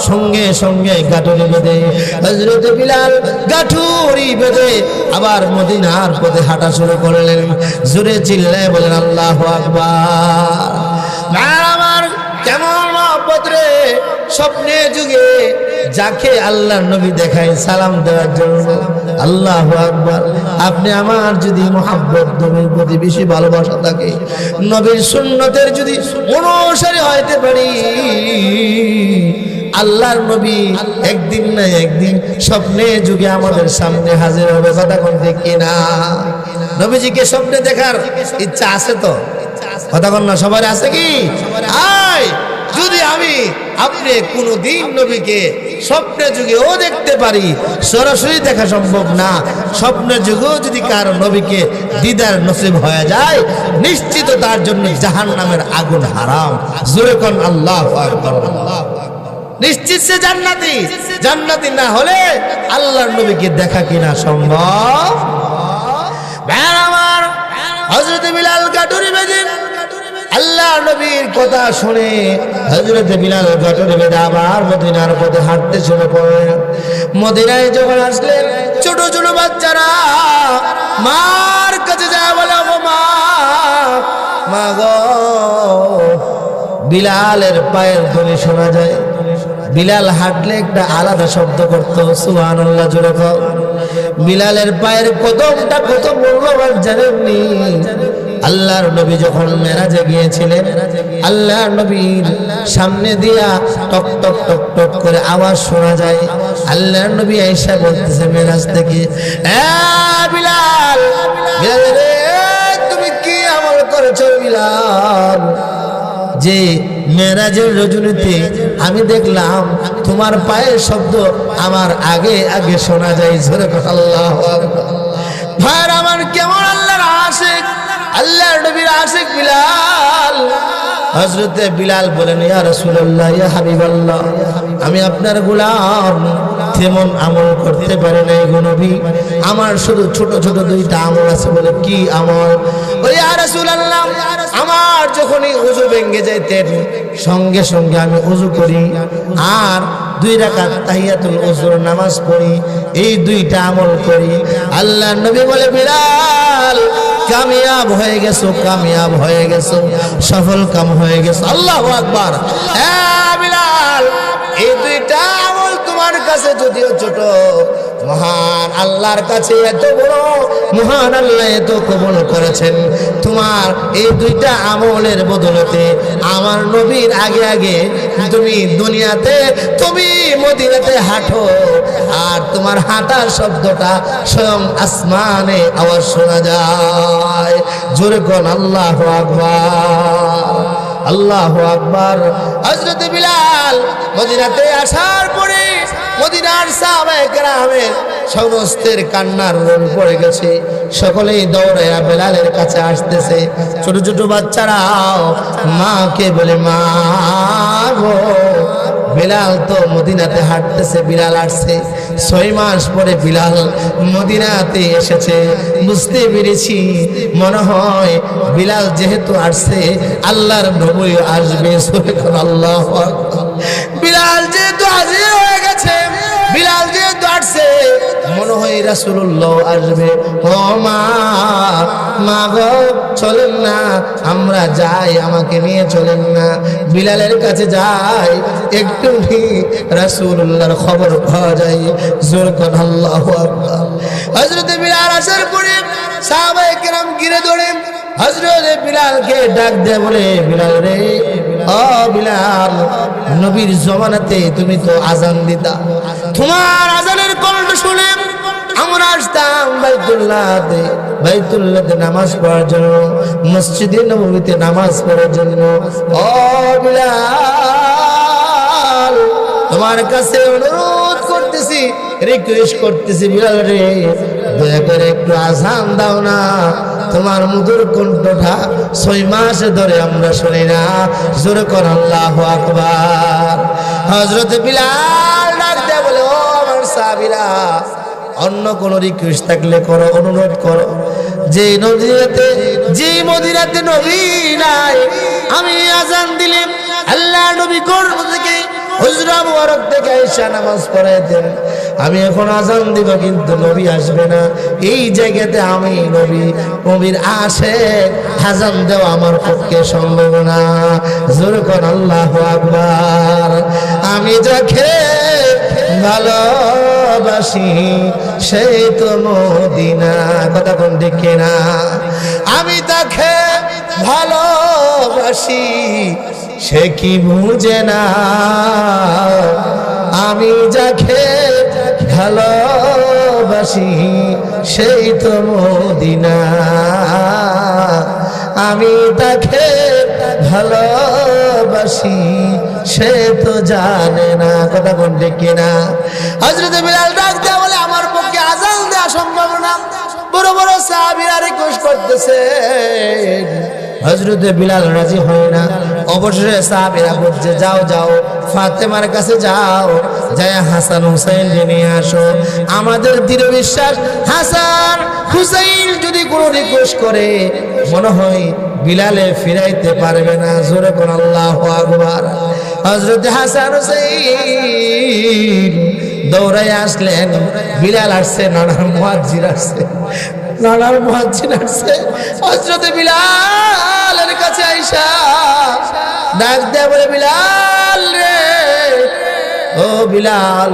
সঙ্গে সঙ্গে গাঠুরি বেঁধে হযরত বিলাল গাঠুরি বেঁধে আবার মদিনার পথে হাঁটা শুরু করলেন। জোরে চিল্লায় বলেন আল্লাহু আকবার। আমার কেমন মহব্বত রে, স্বপ্নে যুগে যাকে আল্লাহর নবী দেখায় সালাম দেওয়ার জন্য। আল্লাহু আকবার। আপনি আমার যদি মহব্বত নবীর প্রতি বেশি ভালোবাসা থাকে, নবীর সুন্নতের যদি অনুসারী হইতে পারি, আল্লাহর নবী একদিন না একদিন স্বপ্নে যুগে আমাদের সামনে হাজির হবে, কথা কোন ঠিক কিনা? নবীজিকে স্বপ্নে দেখার ইচ্ছা আছে তো? কথা কোন না সবার আছে কি? আয় যদি আপনি কোনদিন নবীকে স্বপ্নের যুগেও দেখতে পারি, সরাসরি দেখা সম্ভব না, স্বপ্নের যুগেও যদি কারো নবীকে দিদার নসিব হয়ে যায়, নিশ্চিত তার জন্য জাহান্নামের আগুন হারাম। জোরে কোন আল্লাহু আকবার। নিশ্চিত সে জান্নাতি। জান্নাতি না হলে আল্লাহর নবীকে দেখা কিনা সম্ভব? আমার হযরত বিলাল গাটুরি বেঁধে আল্লাহর নবীর কথা শুনে হযরত বিলাল গাটুরি বেঁধে আবার মদিনার পথে হাঁটতে শুরু করলেন। মদিনায় যখন আসলেন, ছোট ছোট বাচ্চারা মার কাছে যায়, বলে ও মা, মা গো। বিলালের পায়ের ধ্বনি শোনা যায়। বিলাল হাঁটলে একটা আলাদা শব্দ করতো, সুবহানাল্লাহ জোরে কও। বিলালের পায়ের কদমটা কত মূল্যবান জানেননি? আল্লাহর নবী যখন মেরাজে গিয়েছিলেন, আল্লাহর নবীর সামনে দিয়া টক টক টক টক করে আওয়াজ শোনা যায়। আল্লাহর নবী আয়েশা বলতেছে মেরাজ থেকে, বিলাল, বিলাল রে, তুমি কি আমল করেছো বিলাল? যে মেরাজের রজনীতে আমি দেখলাম তোমার পায়ের শব্দ আমার আগে আগে শোনা যায়। জোরে কথা আল্লাহু আকবার। ভাইরা আমার, কেমন আল্লাহর আশিক, আল্লাহর নবীর আশিক বিলাল। হযরতে বিলাল বলেন, ইয়া রাসূলুল্লাহ, ইয়া হাবিবাল্লাহ, আমি আপনার গোলাম, তেমন আমল করতে পারি নাই গো নবী, আমার শুধু ছোট ছোট দুইটা আমল আছে। বলে কি আমল? ও ইয়া রাসূলুল্লাহ, আমার যখনই ওযু ভেঙে যাইতেন সঙ্গে সঙ্গে আমি ওযু করি আর 2 রাকাত তাহিয়াতুল ওযুর নামাজ পড়ি, এই দুইটা আমল করি। আল্লাহর নবী বলে, বিলাল, কামিয়াব হয়ে গেছো, কামিয়াব হয়ে গেছো, সফল কাম হয়ে গেছো। আল্লাহু আকবার। হ্যাঁ বিলাল, এই দুইটা আমল তোমার কাছে যদিও ছোট, মহান আল্লাহর কাছে এত বড়, মহান আল্লাহ এত কবুল করেছেন। তোমার এই দুইটা আমলের বদলতে আমার নবীর আগে আগে তুমি দুনিয়াতে, তুমি মদিনাতে হাঁটো, আর তোমার হাঁটার শব্দটা স্বয়ং আসমানে আওয়াজ শোনা যায়। জোরে কোন আল্লাহু আকবার, আল্লাহু আকবার। হযরত বিলাল মদিনাতে আসার পরে মদিনার সাহাবায়ে কেরামের সমস্তের কান্নার রোল পড়ে গেছে। সকলেই দৌড়াইয়া বেলালের কাছে আসতেছে। ছোট ছোট বাচ্চারাও মাকে বলে, মা গো, বিলাল তো মদিনাতে হাঁটতেছে। বিলাল আসছে 6 মাস পরে বিলাল মদিনাতে এসেছে। বুঝতে পেরেছি মনে হয় বিলাল যেহেতু আসছে আল্লাহর নবী আসবে। সুবহানাল্লাহু আকবার। বিলাল যেহেতু হাজির হয়ে গেছে, বিলাল যেহেতু আসছে, মনে হয় রাসূলুল্লাহ আসবে। ও মা, মা গো, চলেন না, আমরা যাই, আমাকে নিয়ে চলেন না। বিলালের কাছে যাই, একটু রাসূলুল্লাহর খবর পাওয়া যায়। জোরে কোন আল্লাহু আকবার। হযরত বিলাল আসার পরে সাহাবায়ে কেরাম ঘিরে ধরে হযরত বিলালকে ডাক দেয়, বলে, বিলাল রে, ও বিলাল, নবীর জমানাতে তুমি তো আজান দিতা, তোমার আজানের কণ্ঠ শুনে আমরা আসতাম বাইতুল্লাহতে নামাজ পড়ার জন্য, মসজিদে নববীতে নামাজ পড়ার জন্য। ও বিলাল, তোমার কাছে অনুরোধ করতেছি, রিকোয়েস্ট করতেছি, বিলাল রে, দয়া করে একটু আজান দাও না। তোমার মধুর কণ্ঠটা 6 মাস ধরে আমরা শুনি না। জোরে কর আল্লাহু আকবার। হযরত বিলাল ডাক দেয়া বলে, ও আমার সাহাবীরা, অন্য কোন রিকোয়েস্ট থাকলে করো, অনুরোধ করো। যে মদিনাতে নবী নাই, আমি আজান দিলে আল্লাহ নবী গর্ভ থেকে হুজরা মুবারক থেকে আয়েশা নামাজ পড়াইতেন। আমি এখন আজান দিব কিন্তু নবী আসবে না। এই জায়গাতে আমি নবীর আশিক, আজান দেওয়া আমার পক্ষে সম্ভব না। জোরে কোন আল্লাহু আকবার। আমি যাকে ভালোবাসি সেই তো মদিনা, কথা কোন দেখে না। আমি তাকে ভালোবাসি সে কি বুঝে না, যাকে ভালোবাসি সেই তো মদিনা, আমি তাকে ভালোবাসি সে তো জানে না। কথা বলতে কিনা? হযরত বিলাল ডাক দেয়া বলে আমার পক্ষে আযান দেওয়া সম্ভব না। বড় বড় সাহাবীরা রিকোয়েস্ট করতেছে, হযরত বিলাল রাজি হয় না। অবশেষে সাহাবীরা বলছে যাও যাও ফাতেমার কাছে যাও, যায় হাসান হুসাইন নিয়ে আসো। আমাদের দৃঢ় বিশ্বাস হাসান হুসাইন যদি কোনো রিকোয়েস্ট করে মনে হয় বিলালে ফিরাইতে পারবে না। জোরে কোন আল্লাহু আকবার। হযরত হাসান হুসাইন দৌড়াই আসলেন। বিলাল আসছে, নানার মুয়াজ্জিন আসছে, নানার মুয়াজ্জিন আসছে। হযরত বিলালের কাছে আইসা ডাক দেয়া বলে বিলাল রে, ও বিলাল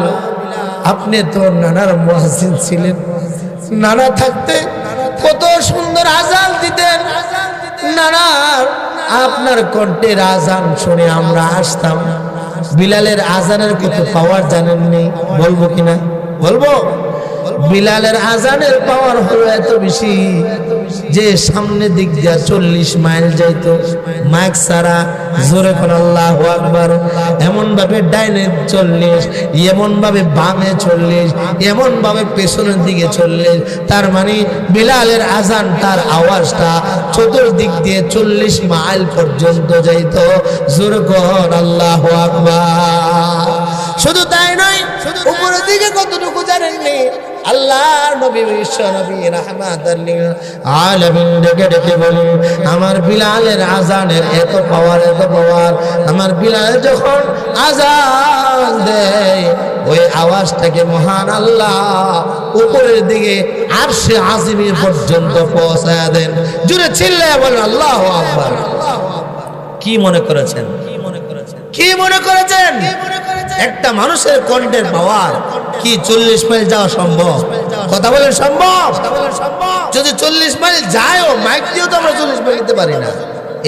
আপনি তো নানার মুয়াজ্জিন ছিলেন, নানা থাকতে কত সুন্দর আযান দিতেন, নানার আপনার কণ্ঠের আযান শুনে আমরা আসতাম। বিলালের আযানের কত পাওয়ার জানেননি? বলবো কিনা? বলবো। বিলালের আযানের পাওয়ার হলো এত বেশি যে সামনে দিক দিয়া 40 মাইল যাইতো মাইক ছাড়া। জোরে কোন আল্লাহু আকবার। এমন ভাবে ডাইনে 40, এমন ভাবে বামে 40, এমন ভাবে পেছনের দিকে 40। তার মানে বিলালের আযান, তার আওয়াজটা চতুর্দিক দিয়ে 40 মাইল পর্যন্ত যাইতো। জোরে কোন আল্লাহু আকবার। শুধু তাই নয়, উপরের দিকে কতটুকু জানেননি? আল্লাহর নবী বিশ্ব নবী রাহমাতুল লিল আলামিন ডেকে ডেকে বলেন আমার বিলালের আযানের এত পাওয়ার, এত পাওয়ার। আমার বিলাল যখন আযান দেয় ওই আওয়াজটাকে মহান আল্লাহ উপরের দিকে আরশে আজিমের পর্যন্ত পৌঁছায় দেন। জোরে চিল্লায়া বলেন আল্লাহু আকবার। কি মনে করেছেন? কি মনে করেছেন? একটা মানুষের কণ্ঠের পাওয়ার কি 40 মাইল যাওয়া সম্ভব? কথা বলেন সম্ভব? যদি 40 মাইল যায়ও, মাইক দিয়েও তো আমরা 40 মাইল দিতে পারি না।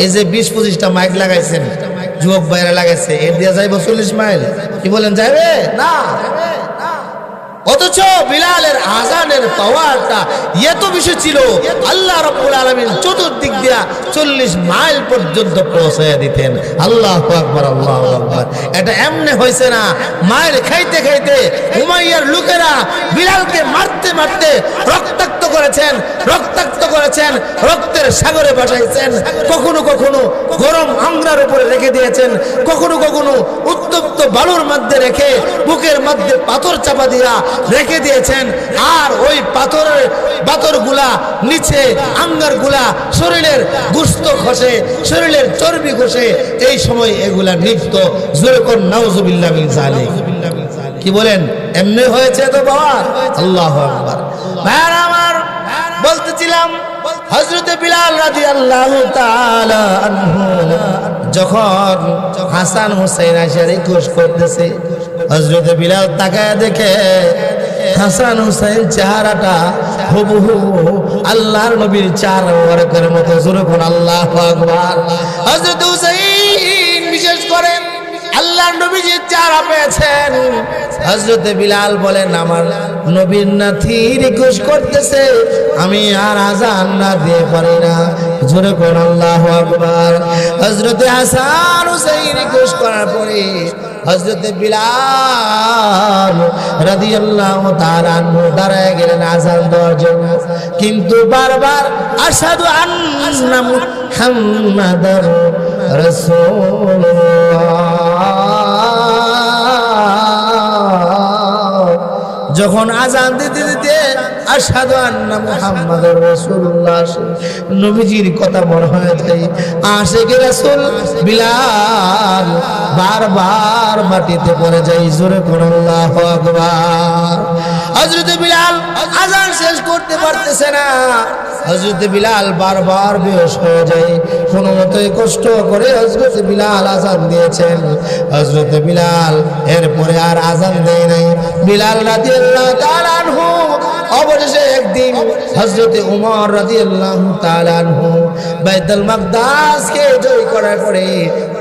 এই যে 20-25টা মাইক লাগাইছেন, যুবক ভাইরা লাগাইছে, এর দিয়ে যাইবো 40 মাইল? কি বলেন যাবে না? অথচ বিলালের আযানের পাওয়ারটা এত বেশি ছিল, আল্লাহ রাব্বুল আলামিন চতুর্দিক দিয়া 40 মাইল পর্যন্ত পৌঁছায়া দিতেন। আল্লাহু আকবার, আল্লাহু আকবার। এটা এমনি হয়েছে না, মাইল খাইতে খাইতে উমাইয়ার লোকেরা বিলালকে মারতে মারতে রক্তাক্ত করেছেন, রক্তাক্ত করেছেন, রক্তের সাগরে ভাসাইছেন। কখনো কখনো গরম আংরার উপরে রেখে দিয়েছেন, কখনো কখনো উত্তপ্ত বালুর মধ্যে রেখে বুকের মধ্যে পাথর চাপা দিয়া রেখে দিয়েছেন। আর ওই পাথরগুলা নিচে আঙ্গারগুলা শরীরের গোশত খসে, শরীরের চর্বি খসে। এই সময় এগুলা নিপ্ত। জোরে কোন নাউজুবিল্লাহ মিন যালিক। কি বলেন? এমনি হয়েছে তো বাবা। আল্লাহু আকবার। ভাইরা আমার, বলতেছিলাম হযরত বিলাল রাদিয়াল্লাহু তাআলা আনহু যখন হাসান হুসাইন এসে রিকোয়েস্ট করতেছে, হযরত বিলাল তাকায় দেখে হাসান হুসাইন চেহারাটা হুবহু আল্লাহর নবীর চার ওয়ারকের মতো। জোরে কোন আল্লাহু আকবার। হযরত হুসাইন বিশেষ করে আল্লাহর নবী যে চেহারা পেয়েছেন। হযরত বিলাল বলেন আমার নবীর নাতি রিকোয়েস্ট করতেছে, আমি আর আযান না দিয়ে পারি না। জোরে কোন আল্লাহু আকবার। হযরত হাসান হুসাইন রিকোয়েস্ট করার পরে হযরত বিলাল রাদিয়াল্লাহু তাআলা আনহু দাঁড়ায় গেলেন আযান দেওয়ার জন্য। কিন্তু বারবার আশহাদু আন্না মুহাম্মাদার রাসূলুল্লাহ যখন আযান দিতে দিতে আশহাদু আন্না মুহাম্মাদুর রাসূলুল্লাহ নবীজির কথা মনে হয়ে যায়। আশিকে রাসূল বিলাল বারবার মাটিতে পড়ে যায়। জোরে কোন আল্লাহু আকবার। হযরত বিলাল আযান শেষ করতে পারতেছে না। হযরত বিলাল বারবার বেহুশ হয়ে যায়। কোনো মতোই কষ্ট করে হযরত বিলাল আযান দিয়েছেন। হযরত বিলাল এরপরে আর আযান দেয় নাই। বিলাল রাদিয়াল্লাহু তাআলা আনহু অবশেষে একদিন হযরতে ওমর রাদিয়াল্লাহু তাআলা আনহু বাইতুল মাকদাসকে জয় করার পরে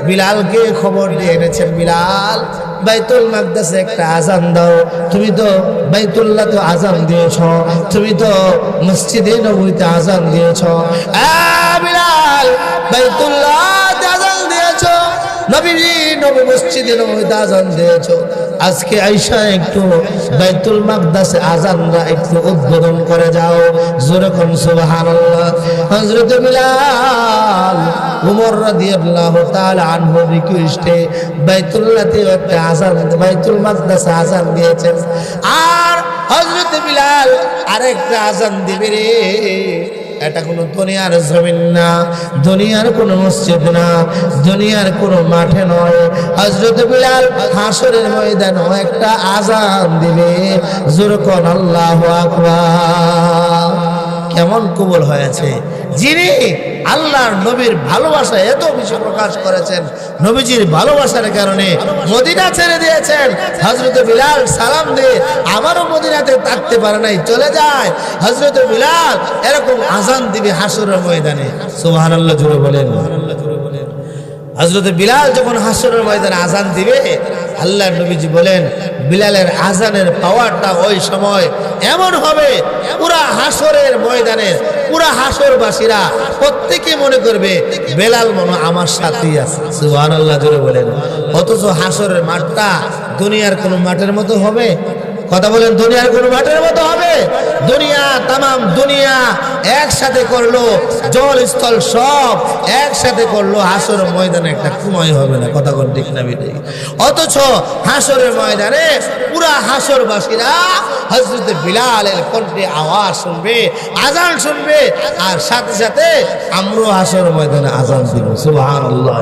বিলালকে খবর দিয়ে এনেছেন, বিলাল বাইতুল মাকদাসে একটা আজান দাও। তুমি তো বাইতুল্লাহ তো আজান দিয়েছ, তুমি তো মসজিদে নববীতে আজান দিয়েছ। বিলাল বাইতুল্লাহতে আজান দিয়েছ, নবী মসজিদে নববীতে আজান দিয়েছ। আজকে আইসা একটু বাইতুল মাকদাসে আজানরা একটু উদ্বোধন করে যাও। জোরে কোন সুবহানাল্লাহ। হযরত বিলাল ওমর রাদিয়াল্লাহু তাআলা আনহু রিকোয়েস্টে বাইতুল্লাহতে একটা আজান, বাইতুল মাকদাসে আজান দিয়েছেন। আর হযরত বিলাল আরেকটা আজান দিবে রে। এটা কোনো দুনিয়ার জমিন না, দুনিয়ার কোনো মসজিদ না, দুনিয়ার কোনো মাঠে নয়। হযরত বিলাল হাসরের ময়দানে একটা আজান দিবে। জোরে কোন আল্লাহু আকবার। কেমন কবুল হয়েছে! যিনি আল্লাহর নবীর ভালোবাসা এত বেশি প্রকাশ করেছেন, নবীজির ভালোবাসার কারণে মদিনা ছেড়ে দিয়েছেন। হযরত বিলাল সালাম দিয়ে আমারও মদিনাতে থাকতে পারে নাই, চলে যায়। হযরত বিলাল এরকম আজান দিবে হাসরের ময়দানে। সুবহানাল্লাহ জোরে বলেন। হযরত বিলাল যখন হাসরের ময়দানে আজান দিবে, আল্লাহর নবীজি বলেন বিলালের আজানের পাওয়ারটা ওই সময় এমন হবে, পুরা হাসরের ময়দানে পুরা হাসরবাসীরা প্রত্যেকে মনে করবে বেলাল মনে আমার সাথেই আছে। সুবহানাল্লাহ জোরে বলেন। অথচ হাসরের মাঠটা দুনিয়ার কোন মাঠের মতো হবে? কথা বলেন, দুনিয়ার কোন মাঠের মতো হবে? দুনিয়া, তামাম দুনিয়া একসাথে করলো, জল স্থল সব একসাথে করলো, হাসর ময়দানে একটা কুমাই হবে না। কথা বলেন ঠিক না বেঠিক? অথচ হাসরের ময়দানে পুরা হাসরবাসীরা হযরত বিলালের কণ্ঠে আওয়াজ শুনবে, আজান শুনবে, আর সাথে সাথে আমরাও হাসর ময়দানে আজান দিব। সুবহানাল্লাহ।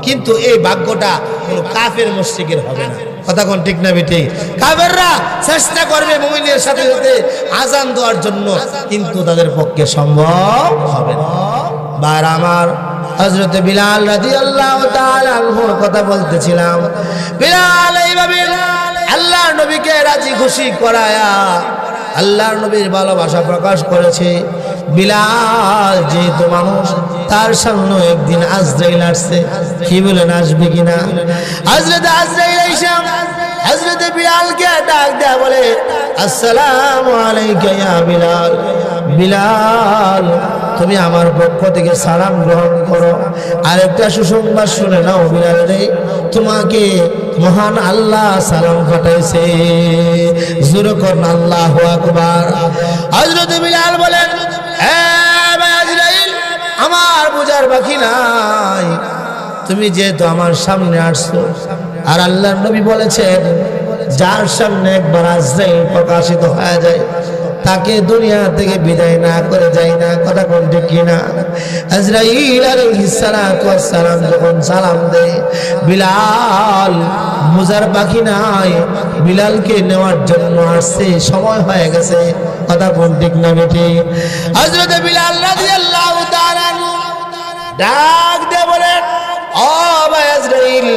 কিন্তু এই ভাগ্যটা কোনো কাফের মুশরিকের হবে না। কথা কোন ঠিক না বেঠিক? কাফেররা চেষ্টা করবে মুমিনের সাথে সাথে আজান দেওয়ার জন্য, কিন্তু তাদের পক্ষে সম্ভব হবে না। বার আমার হযরত বিলাল রাদিয়াল্লাহু তাআলা আনহুর কথা বলতেছিলাম। বিলাল এইভাবে আল্লাহর নবীকে রাজি খুশি করায়া আল্লাহর নবীর ভালোবাসা প্রকাশ করেছে। বিলাল যেহেতু মানুষ, তার সামনে একদিন আজরাইল আসছে। কি বলেন, আসবে কিনা? হযরত আজরাইল আইসা হযরত বিলালকে ডাক দেয়া বলে, আসসালামু আলাইকা ইয়া বিলাল। বিলাল, তুমি আমার পক্ষ থেকে সালাম গ্রহণ করো। আরেকটা সুসংবাদ শুনে নাও বিলাল রে, তোমাকে মহান আল্লাহ সালাম পাঠাইছে। জোরে করুন আল্লাহু আকবার। হযরত বিলাল বলেন, আজরাইল, আমার বুঝার বাকি নাই, তুমি যেহেতু আমার সামনে আসছো, আর আল্লাহর নবী বলেছেন যার সামনে একবার আজরাইল প্রকাশিত হয়ে যায় তাকে দুনিয়া থেকে বিদায় না করে যায় না। কথা কোন ঠিক কিনা? আজরাইল আলাইহিস সালাতু ওয়াস সালাম যখন সালাম দেয়, বিলাল বুঝার বাকি নাই, বিলালকে নেওয়ার জন্য আসছে, সময় হয়ে গেছে। কথা কোন ঠিক না বেঠিক? হযরত বিলাল রাদিয়াল্লাহু তাআলা ডাক দিয়ে বলেন, ও ভাই আজরাইল,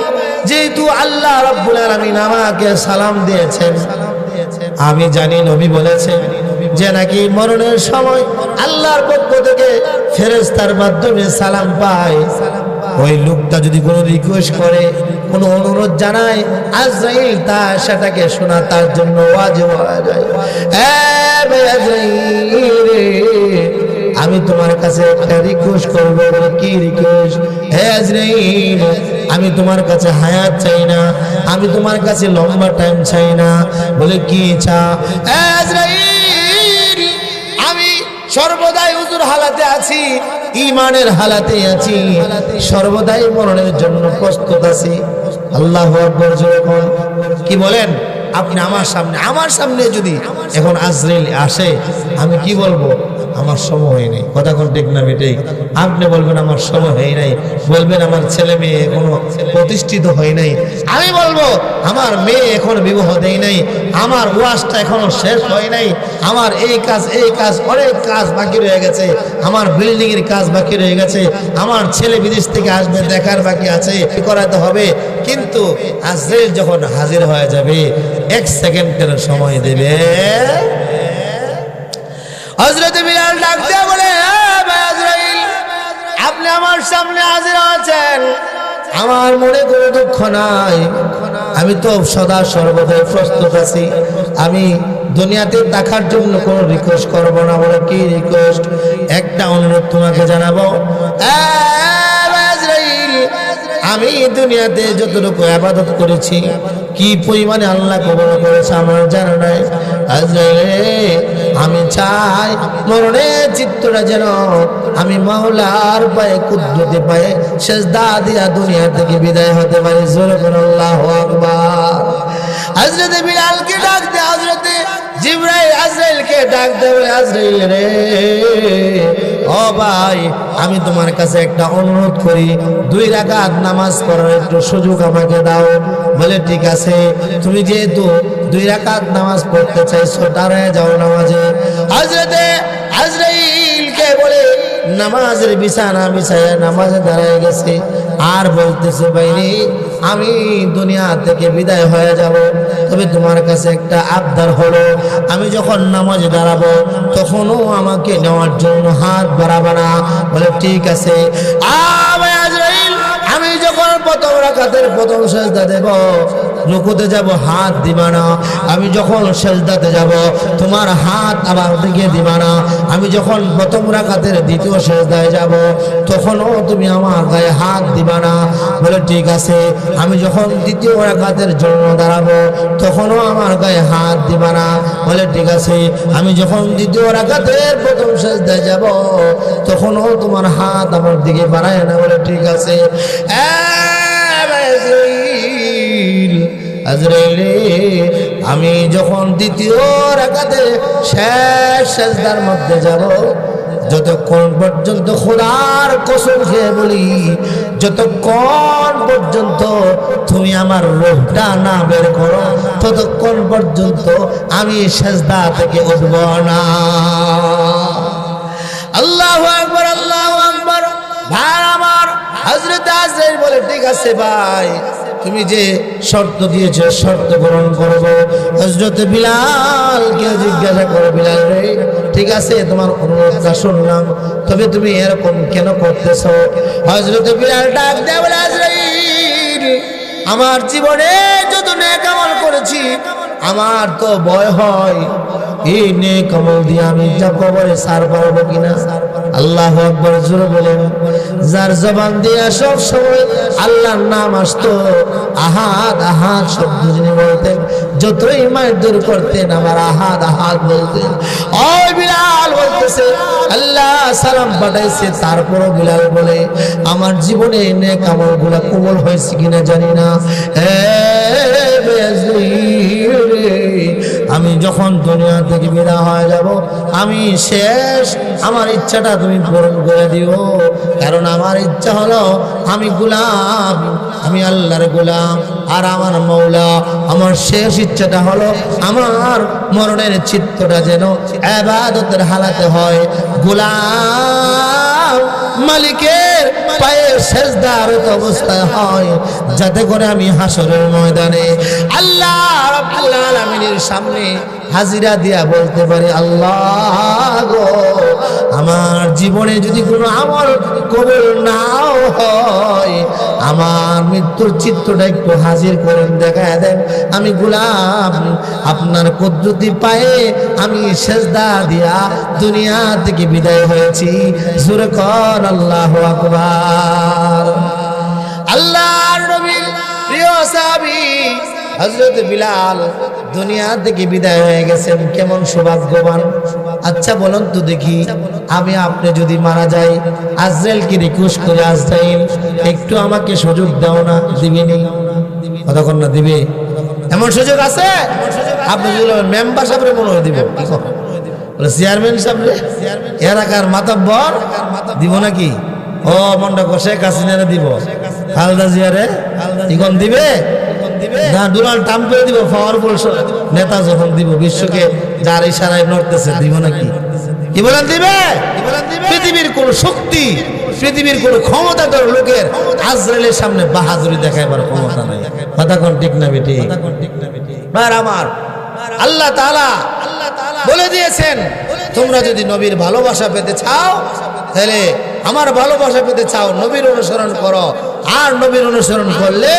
যেহেতু আল্লাহ রাব্বুল আলামিন আমাকে সালাম দিয়েছেন, আমি জানি নবী বলেছেন যে নাকি মরণের সময় আল্লাহর পক্ষ থেকে ফেরেশতার মাধ্যমে সালাম পায়। ওই লোকটা যদি কোনো রিকোয়েস্ট করে, কোনো অনুরোধ জানায়, আজরাইল তা সেটাকে শোনা তার জন্য ওয়াজিব হয়ে যায়। ভাই আজরাইল, আমি তোমার কাছে একটা রিকোয়েস্ট করবো। কি রিকোয়েস্ট? হে আজরাইল, আমি তোমার কাছে হায়াত চাই না, আমি তোমার কাছে লম্বা টাইম চাই না। বলে কি চা? হে আজরাইল, আমি সর্বদাই হুজুর হালাতে আছি, ঈমানের হালাতে আছি, সর্বদাই মরণের জন্য প্রস্তুত আছি। আল্লাহু আকবার। যখন কি বলেন আপনি আমার সামনে যদি এখন আজরাইল আসে, আমি কি বলবো? আমার সময় হয় নাই। কথা কোন ঠিক না বেঠিক? আপনি বলবেন আমার সময় হয় নাই, বলবেন আমার ছেলে মেয়ে এখনো প্রতিষ্ঠিত হয় নাই, আমি বলবো আমার মেয়ে এখনো বিবাহ দেয় নাই, আমার ওয়াজটা এখনো শেষ হয় নাই, আমার এই কাজ অনেক কাজ বাকি রয়ে গেছে, আমার বিল্ডিং এর কাজ বাকি রয়ে গেছে, আমার ছেলে বিদেশ থেকে আসবে, দেখার বাকি আছে, করাতে হবে। কিন্তু আজরাইল যখন হাজির হয়ে যাবে, 1 সেকেন্ডের সময় দেবে, হযরত বিলাল ডাক দিয়ে বলে, ভাই আজরাইল, আপনি আমার সামনে হাজির আছেন, আমার মনে কোনো দুঃখ নাই, আমি তো সদা সর্বদাই প্রস্তুত আছি, আমি দুনিয়াতে দেখার জন্য কোনো রিকোয়েস্ট করব না। বলে কি রিকোয়েস্ট? একটা অনুরোধ তোমাকে জানাবো, আমি দুনিয়াতে যতটুকু ইবাদত করেছি, কি পরিমাণে আল্লাহ কবুল করেছে আমার জানা নাই। আজরাইল, আমি চাই মরণের চিত্তটা যেন আমি মাওলার পায়ে কুদরতে পায়ে সেজদা দিয়া দুনিয়া থেকে বিদায় হতে পারি। জোরে বলো আল্লাহু আকবার। হযরত বিলালকে ডাক দে, হযরত জিবরাইল আজরাইলকে ডাক দে, বলে আজরাইল রে, ও ভাই, আমি তোমার কাছে একটা অনুরোধ করি, 2 রাকাত নামাজ পড়ার একটু সুযোগ আমাকে দাও। বলে ঠিক আছে, তুমি যেহেতু 2 রাকাত নামাজ পড়তে চাইছো, দাঁড়ায় যাও নামাজে। হযরত আজরাইলকে বলে নামাজের বিছানা বিছায়া নামাজে দাঁড়ায় গেছে, আর বলতেছে, ভাইরে, আমি দুনিয়া থেকে বিদায় হয়ে যাব, তবে তোমার কাছে একটা আবদার হলো, আমি যখন নামাজে দাঁড়াবো তখনও আমাকে নেওয়ার জন্য হাত বাড়াবা না। বলে ঠিক আছে। আজরাইল, আমি যখন প্রথম রাকাতের প্রথম সেজদা দেব, রুকুতে যাব, হাত দিবা না। আমি যখন সেজদাতে যাব, তোমার হাত আমার দিকে দিবা না। আমি যখন প্রথম রাকাতের দ্বিতীয় সেজদায় যাব, তখনও তুমি আমার গায়ে হাত দিবা না। বলে ঠিক আছে। আমি যখন দ্বিতীয় রাকাতের জন্য দাঁড়াবো, তখনও আমার গায়ে হাত দিবা না। বলে ঠিক আছে। আমি যখন দ্বিতীয় রাকাতের প্রথম সেজদায় যাব, তখনও তোমার হাত আমার দিকে বাড়ায় না। বলে ঠিক আছে। আজরাইল, আমি যখন দ্বিতীয় রাকাতে শেষ সেজদার মধ্যে যাব, যতক্ষণ পর্যন্ত খোদার কসম খেয়ে বলি, যতক্ষণ পর্যন্ত তুমি আমার রূহটা না বের করো, ততক্ষণ পর্যন্ত আমি সেজদা থেকে উঠব না। আল্লাহু আকবার, আল্লাহু আকবার। ভাই আমার, হযরত আজরাইল বলে ঠিক আছে ভাই, তুমি যে শর্ত দিয়েছো শর্ত পূরণ করব। হযরত বিলালকে জিজ্ঞাসা করে, বিলাল রে, ঠিক আছে, তোমার অনুরোধটা শুনলাম, তবে তুমি এরকম কেন করতেছো? হযরত বিলাল ডাক দেয়, বলে আজরাইল, আমার জীবনে যত নেক আমল করেছি, আমার তো ভয় হয় এই নেক আমল দিয়ে আমি যা কবরে সার পারবো কিনা। আল্লাহু আকবার জোরে বলেন। যার জবান দিয়ে সব সময় আল্লাহর নাম আসতো, আহাদ আহাদ শব্দ যিনি বলতেন, যতই মায়ের দূর করতেন আমার আহাদ আহাদ বলতেন। ওই বিলাল বলতেছে, আল্লাহ সালাম পাঠাইছে, তারপরও বিলাল বলে, আমার জীবনে নেক আমলগুলো কবুল হয়েছে কিনা জানি না। আমি যখন দুনিয়া থেকে বিদায় হয়ে যাব, আমি শেষ, আমার ইচ্ছাটা তুমি পূরণ করে দিও। কারণ আমার ইচ্ছা হলো, আমি গোলাম, আমি আল্লাহর গোলাম, আর আমার মৌলা, আমার শেষ ইচ্ছাটা হলো আমার মরণের চিত্তটা যেন ইবাদতের হালাতে হয়, গোলাম মালিকের পায়ে সেজদারত অবস্থায় হয়, যাতে করে আমি হাসরের ময়দানে আল্লাহ রাব্বুল আলামিনের সামনে হাজিরা দিয়া বলতে পারি, আল্লাহ গো, আমার জীবনে যদি কোনো আমল কবুল নাও হয়, আমার মৃত্যুর চিত্রটা একটু হাজির করেন, দেখায় দেন, আমি গোলাম আপনার কুদরতি পায়ে আমি সেজদা দিয়া দুনিয়া থেকে বিদায় হয়েছি। জোরে কর আল্লাহু আকবার। আল্লাহর নবী প্রিয় সাহাবী হযরত বিলাল দুনিয়া থেকে বিদায় হয়ে গেছেন, কেমন সৌভাগ্যবান। আচ্ছা বলুন তো দেখি, আমি আপনি যদি মারা যাই, আজরাইলকে রিকোয়েস্ট করে, আজরাইল একটু আমাকে সুযোগ দাও না, দিবেনি? কতক্ষণ না দিবে? এমন সুযোগ আছে? আপনি যদি মেম্বার সাহেবের মনে হয় দিব, চেয়ারম্যান সাহেব, এলাকার মাতব্বর দিব নাকি? ও মন্ডা শেখ হাসিনারে দিব, খালেদা জিয়ারে ইখন দিবে না, ডোনাল্ড ট্রাম্পে দিব, পাওয়ারফুল নেতা যখন দিব, বিশ্বকে যার ইশারায় নড়তেছে, দিব নাকি? কি বলেন দিবে? পৃথিবীর কোন শক্তি, পৃথিবীর কোন ক্ষমতাধর লোকের আজরাইলের সামনে বাহাদুরি দেখাইবার ক্ষমতা নাই। কথা কোন ঠিক না বেটি? ভাই আমার, আল্লাহ তাআলা বলে দিয়েছেন, তোমরা যদি নবীর ভালোবাসা পেতে চাও তাহলে আমার ভালোবাসা পেতে চাও নবীর অনুসরণ করো, আর নবীর অনুসরণ করলে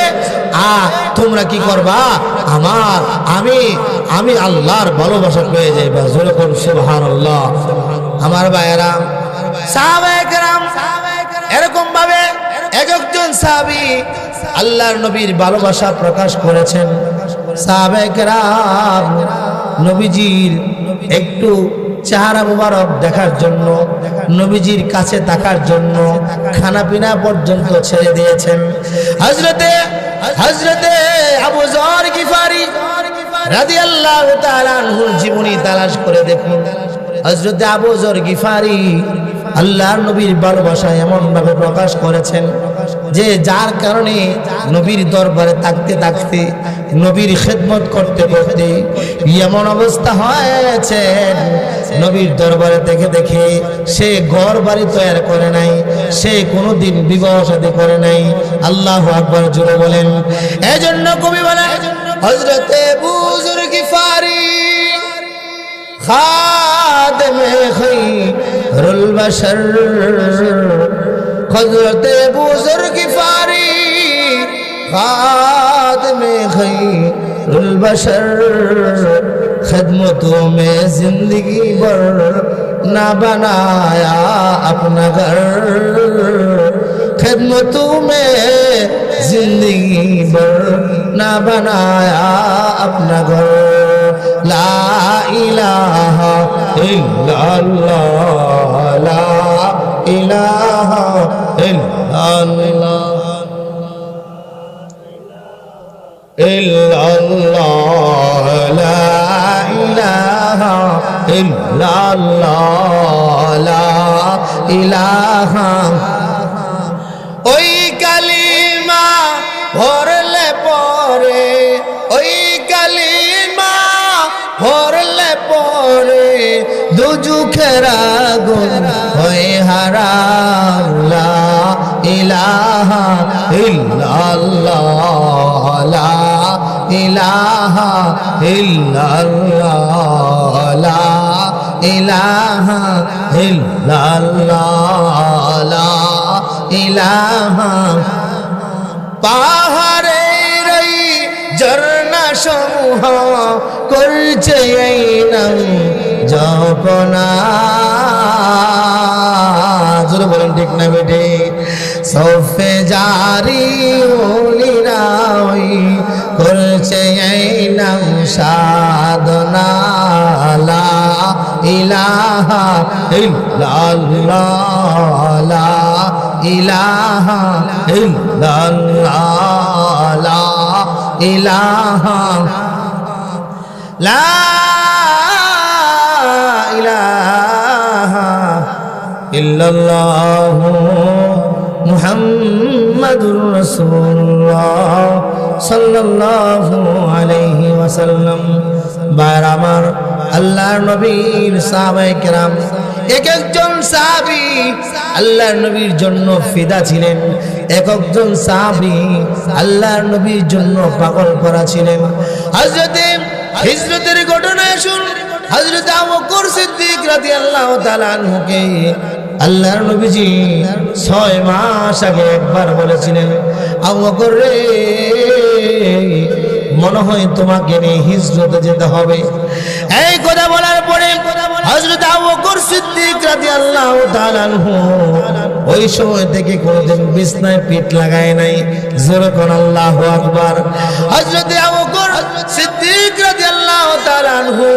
তোমরা কি করবা, আমি আল্লাহর ভালোবাসা পেয়ে যাইবা। যেরকম সুবহানাল্লাহ। আমার ভাইয়েরা, সাহাবায়ে কেরাম এরকম ভাবে এক একজন সাহাবী আল্লাহর নবীর ভালোবাসা প্রকাশ করেছেন। সাহাবায়ে কেরাম নবীজির একটু চেহারা মুবারক দেখার জন্য, নবীজির কাছে থাকার জন্য খানা পিনা পর্যন্ত ছেড়ে দিয়েছেন। হযরতে আবু যর গিফারি রাদিয়াল্লাহু তাআলা আনহুর জীবনী তালাশ করে দেখুন। হযরতে আবু যর গিফারি আল্লাহর নবীর ভালোবাসা এমন ভাবে প্রকাশ করেছেন যে যার কারণে নবীর দরবারে থাকতে থাকতে, নবীর খেদমত করতে করতে এমন অবস্থা হয়েছে, নবীর দরবারে দেখে দেখে সে ঘর বাড়ি তৈরি করে নাই, সে কোনোদিন বিবাহ শাদী করে নাই। আল্লাহু আকবার জোরে বলেন। এজন্য কবি বলে হযরতে আবু যর গিফারি খাদেমে খায়রুল বাশর, হযরতে আবু যর গিফারি খাদেমে খায়রুল বাশর, खिदमतों में जिंदगी भर ना बनाया अपना घर, खिदमतों में जिंदगी भर ना बनाया अपना घर, ला इलाहा इल्लल्लाह, ला इलाहा इल्लल्लाह, इल्लल्लाह, ला इलाहा इल्लल्लाह, ला इलाहा। ওই কালিমা পড়লে পরে, ওই কালিমা পড়লে পরে দুজুখের আগুন হয়ে হারাম, লা ইলাহা ইল্লাল্লাহ, লা ইলাহা ইল্লাল্লাহ, লা ইলাহা ইল্লাল্লাহ, লা ইলাহা। পাহাড়ের এই ঝর্ণা সমূহ করছে এই নাম জপনা, জোরে বলেন ঠিক না বেটে। সফে জারি ওলিরা ওই করছে এই নাম সাধনা, লা ইলাহা ইল্লাল্লাহ, লা ইলাহা ইল্লাল্লাহ, লা ইলাহা, লা ইলাহা ইল্লাল্লাহ মুহাম্মাদুর রাসূলুল্লাহ সাল্লাল্লাহু আলাইহি ওয়াসাল্লাম। ভাইরা আমার, আল্লাহর নবীর সাহাবায়ে কেরাম এক একজন সাহাবী আল্লাহর নবীর জন্য ফিদা ছিলেন, এক একজন সাহাবী আল্লাহর নবীর জন্য পাগল করা ছিলেন। হযরতে হিজরতের ঘটনায় শুন, হযরতে আবু বকর সিদ্দিক রাদিয়াল্লাহু তাআলা আনহুকে আল্লাহর নবীজি 6 মাস আগে একবার বলেছিলেন, আবু বকর রে, মনে হয় তোমাকে নিয়ে হিজরতে যেতে হবে। এই কথা বলার পরে হযরত আবু বকর সিদ্দিক রাদিয়াল্লাহু তাআলা আনহু ওই সময় থেকে কোনদিন বিছনায় পিঠ লাগায় নাই। জোরে কোন আল্লাহু আকবার। হযরত আবু বকর সিদ্দিক রাদিয়াল্লাহু তাআলা আনহু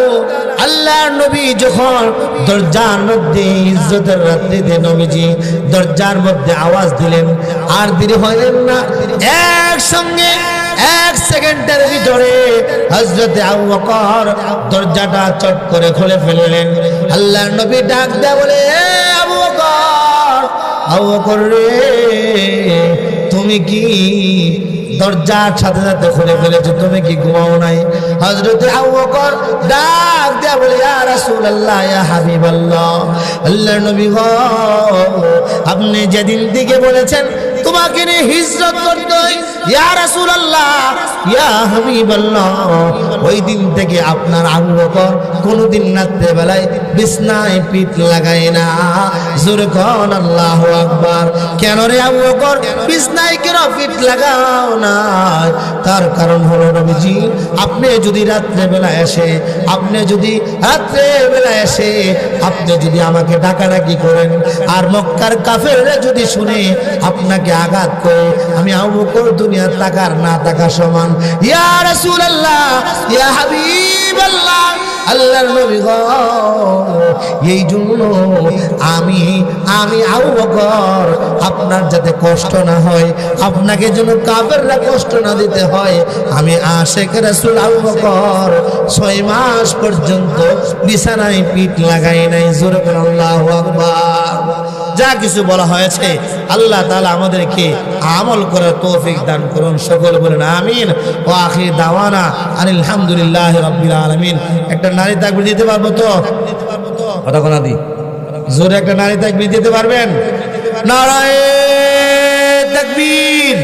আল্লাহর নবী যখন দরজার মধ্যে ইজ্জতের রাত্রিতে নবীজি দরজার মধ্যে আওয়াজ দিলেন, আর দেরি হইলেন না, একসঙ্গে 1 সেকেন্ডের ভিতরে হযরত আবু বকর দরজাটা চট করে খুলে ফেললেন। আল্লাহর নবী ডাক দেয়া বলে, আবু বকর রে, তুমি কি দরজার সাথে সাথে খুলে ফেলেছো, তুমি কি ঘুমাও নাই? হযরত আবু বকর ডাক দেয়া বলে, ইয়া রাসূলুল্লাহ, ইয়া হাবিবাল্লাহ, আল্লাহর নবী গো, আপনি যেদিন থেকে বলেছেন তোমাকে নিয়ে হিজরত করতে হয়, ইয়া রাসূলুল্লাহ, ইয়া হাবিবাল্লাহ, ওই দিন থেকে আপনার আবু বকর কোনোদিন রাত্রে বেলায় বিছনায় পিঠ লাগায় না। জোরে কোন আল্লাহু আকবার। কেন রে আবু বকর বিছনায় কেন পিঠ লাগাও না? তার কারণ হলো নবীজি, আপনি যদি রাত্রে বেলা এসে আপনি যদি আমাকে ডাকাডাকি করেন আর মক্কার কাফেররা যদি শুনে আপনাকে আঘাত করে, আমি আবু বকর দুনিয়ার টাকার না টাকা সমান। ইয়া রাসূলুল্লাহ, ইয়া হাবিবাল্লাহ, আল্লাহর নবী গো, এই জন্য আমি আবু বকর আপনার যাতে কষ্ট না হয়, আপনাকে যেন কাফেররা কষ্ট না দিতে হয়, আমি আশিক রাসূল আবু বকর 6 মাস পর্যন্ত বিছানায় পিঠ লাগাই নাই। জোরে বলেন আল্লাহু আকবার। যা কিছু বলা হয়েছে আল্লাহ তাআলা আমাদেরকে আমল করার তৌফিক দান করুন। সকল বলেন আমিন। ওয়া আখির দাওয়ানা আনিল হামদুলিল্লাহি রাব্বিল আলামিন। একটা নারী তাকবীর দিতে পারবো তো? কথা কোনা দি জোরে একটা নারী তাকবীর দিতে পারবেন? নারায়ে তাকবীর।